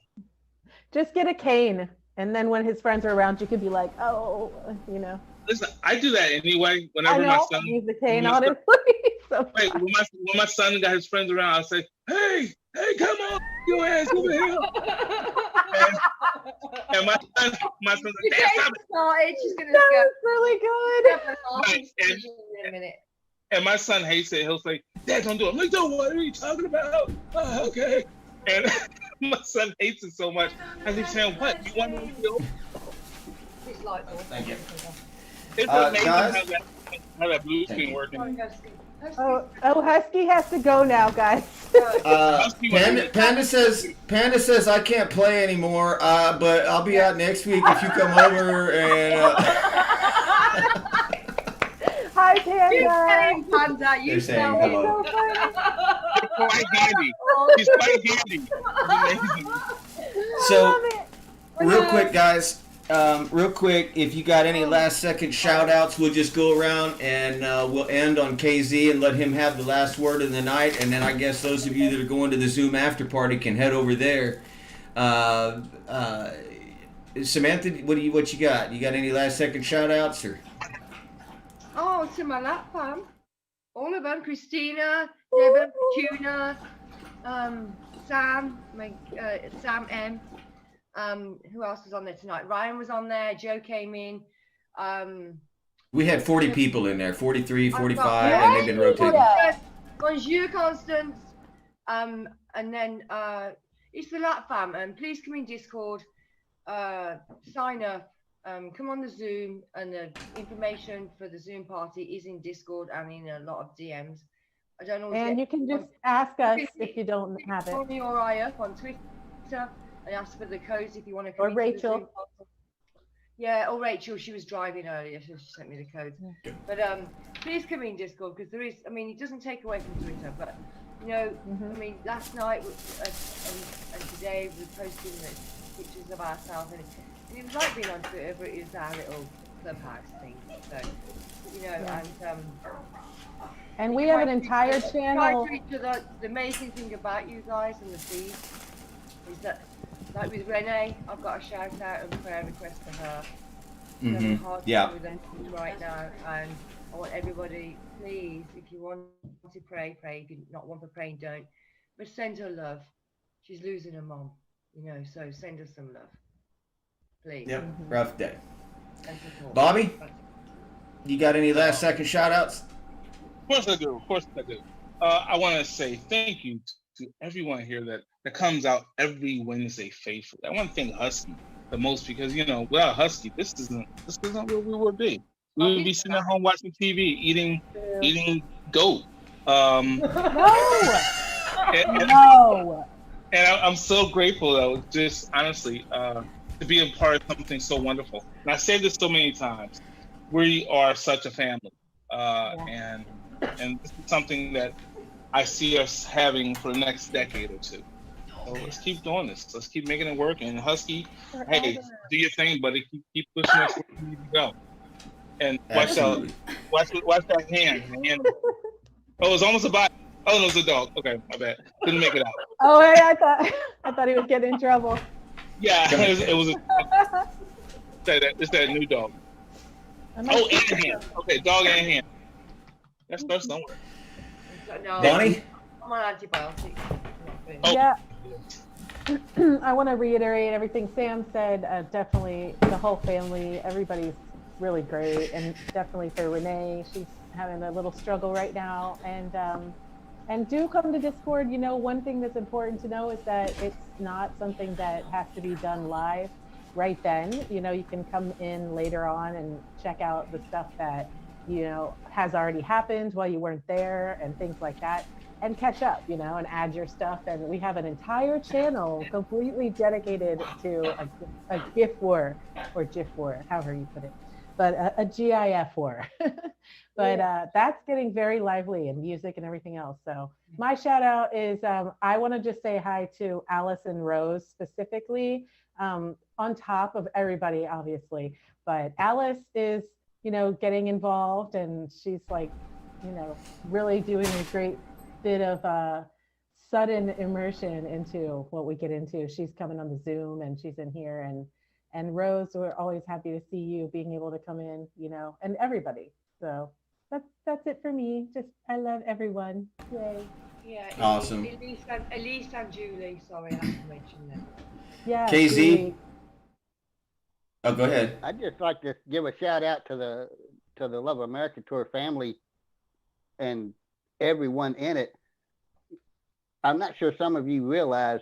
Just get a cane. And then when his friends are around, you could be like, oh, you know. Listen, I do that anyway. Whenever my son use the cane, honestly. So wait, when my son got his friends around, I'll say, hey, come on, your ass over here. and my son's like, Dad, stop it. She's gonna that was really good. And my son hates it. He'll say, Dad, don't do it. I'm like, don't, what are you talking about? Oh, okay. And my son hates it so much. I keep saying, what? You want me to go? Thank you. It's amazing guys? how that blue Thank screen you. working. Oh, Husky has to go now, guys. Panda says I can't play anymore, but I'll be out next week if you come over and. Hi, Panda. Panda, you They're saying tell hello. She's quite handy. She's quite handy. It's amazing. So, real quick, guys. Real quick, if you got any last second shout outs, we'll just go around and we'll end on KZ and let him have the last word of the night. And then I guess those of you that are going to the Zoom after party can head over there. Samantha, what you got? You got any last second shout outs or? Oh, to my lap fam. All of them. Christina, Deborah, Tuna, Sam, Sam M. Who else was on there tonight? Ryan was on there. Joe came in. We had 40 people in there, 43, 45, and they've been rotating. Bonjour, Constance. And then it's the Lat Fam. And please come in Discord. Sign up. Come on the Zoom. And the information for the Zoom party is in Discord and in a lot of DMs. I don't know. And you can just ask us if you don't have it. Call me or I up on Twitter. And ask for the codes if you want to come. Or Rachel. Yeah, or Rachel. She was driving earlier, so she sent me the codes. Yeah. But please come in Discord because there is. I mean, it doesn't take away from Twitter, but you know, I mean, last night and today we're posting the pictures of ourselves, and it was like being on Twitter, but it was our little clubhouse thing. So you know, and we have an entire channel. The amazing thing about you guys and the feed is that. Like with Renee, I've got a shout out and prayer request for her. Yeah. With them right now, and I want everybody, please, if you want to pray, pray. If you not want to pray, don't. But send her love. She's losing her mom, you know. So send her some love, please. Yep. Rough day. Bobby, you got any last second shout outs? Of course I do. I want to say thank you to everyone here that comes out every Wednesday faithfully. I want to thank Husky the most because, you know, without Husky, this isn't where we would be. We would be sitting at home watching TV, eating goat. No. And I'm so grateful, though, just honestly, to be a part of something so wonderful. And I say this so many times. We are such a family. And this is something that I see us having for the next decade or two. So let's keep doing this. Let's keep making it work. And Husky, hey, do your thing, buddy. Keep pushing us where you need to go. And watch that hand. Oh, it's almost a bot. Oh no, it's a dog. Okay, my bad. Couldn't make it out. Oh, hey, I thought he would get in trouble. Yeah, it was it's that new dog. Oh, and hand. Okay, dog and hand. That starts somewhere. No, Bonnie? I'm on antibiotics. Oh. Yeah. I want to reiterate everything Sam said. Definitely the whole family, everybody's really great. And definitely for Renee, she's having a little struggle right now. And do come to Discord. You know, one thing that's important to know is that it's not something that has to be done live right then. You know, you can come in later on and check out the stuff that, you know, has already happened while you weren't there and things like that, and catch up, you know, and add your stuff. And we have an entire channel completely dedicated to a GIF war, or GIF war, however you put it, but a GIF war. But that's getting very lively, and music and everything else. So my shout out is, I want to just say hi to Alice and Rose specifically, on top of everybody, obviously. But Alice is, you know, getting involved, and she's like, you know, really doing a great bit of sudden immersion into what we get into. She's coming on the Zoom, and she's in here, and Rose, we're always happy to see you being able to come in, you know, and everybody. So that's it for me. Just, I love everyone. Yay. Yeah. Awesome. Elise and Julie. Sorry, I have to mention them. Yeah. KZ. Julie. Oh, go ahead. I'd just like to give a shout out to the Love America Tour family and everyone in it. I'm not sure some of you realize,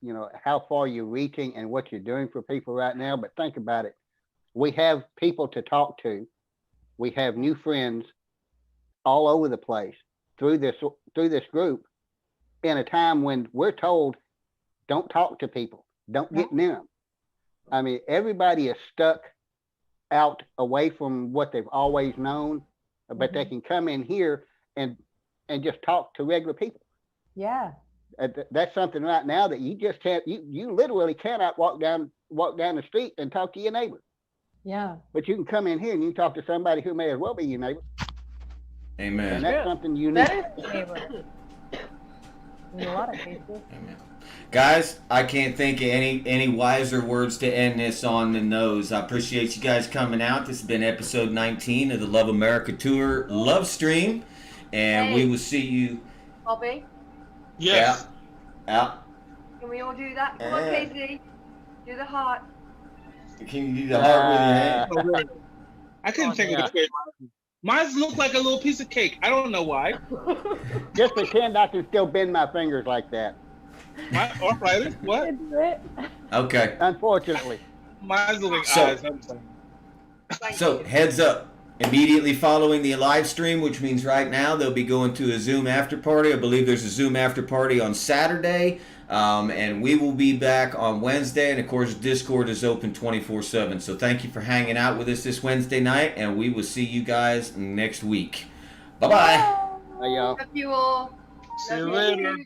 you know, how far you're reaching and what you're doing for people right now, but think about it. We have people to talk to we have new friends all over the place through this group in a time when we're told don't talk to people, don't get near them. I mean, everybody is stuck out away from what they've always known, but they can come in here and just talk to regular people. Yeah. That's something right now that you just can't. You literally cannot walk down the street and talk to your neighbor. Yeah. But you can come in here and you can talk to somebody who may as well be your neighbor. Amen. And that's something unique. That is neighbor. In a lot of cases. Amen. Guys, I can't think of any wiser words to end this on than those. I appreciate you guys coming out. This has been episode 19 of the Love America Tour Love Stream. And we will see you. Bobby? Yes. Yeah. Can we all do that? Come on, Casey. Do the heart. Can you do the heart with your hand? I couldn't take a picture. Mine look like a little piece of cake. I don't know why. Just pretend I can still bend my fingers like that. My arthritis? What? Okay. Unfortunately. Mine's like eyes. So, heads up. Immediately following the live stream, which means right now they'll be going to a Zoom after party. I believe there's a Zoom after party on Saturday. And we will be back on Wednesday. And, of course, Discord is open 24/7. So thank you for hanging out with us this Wednesday night. And we will see you guys next week. Bye-bye. Bye, y'all. Love you all. See you later.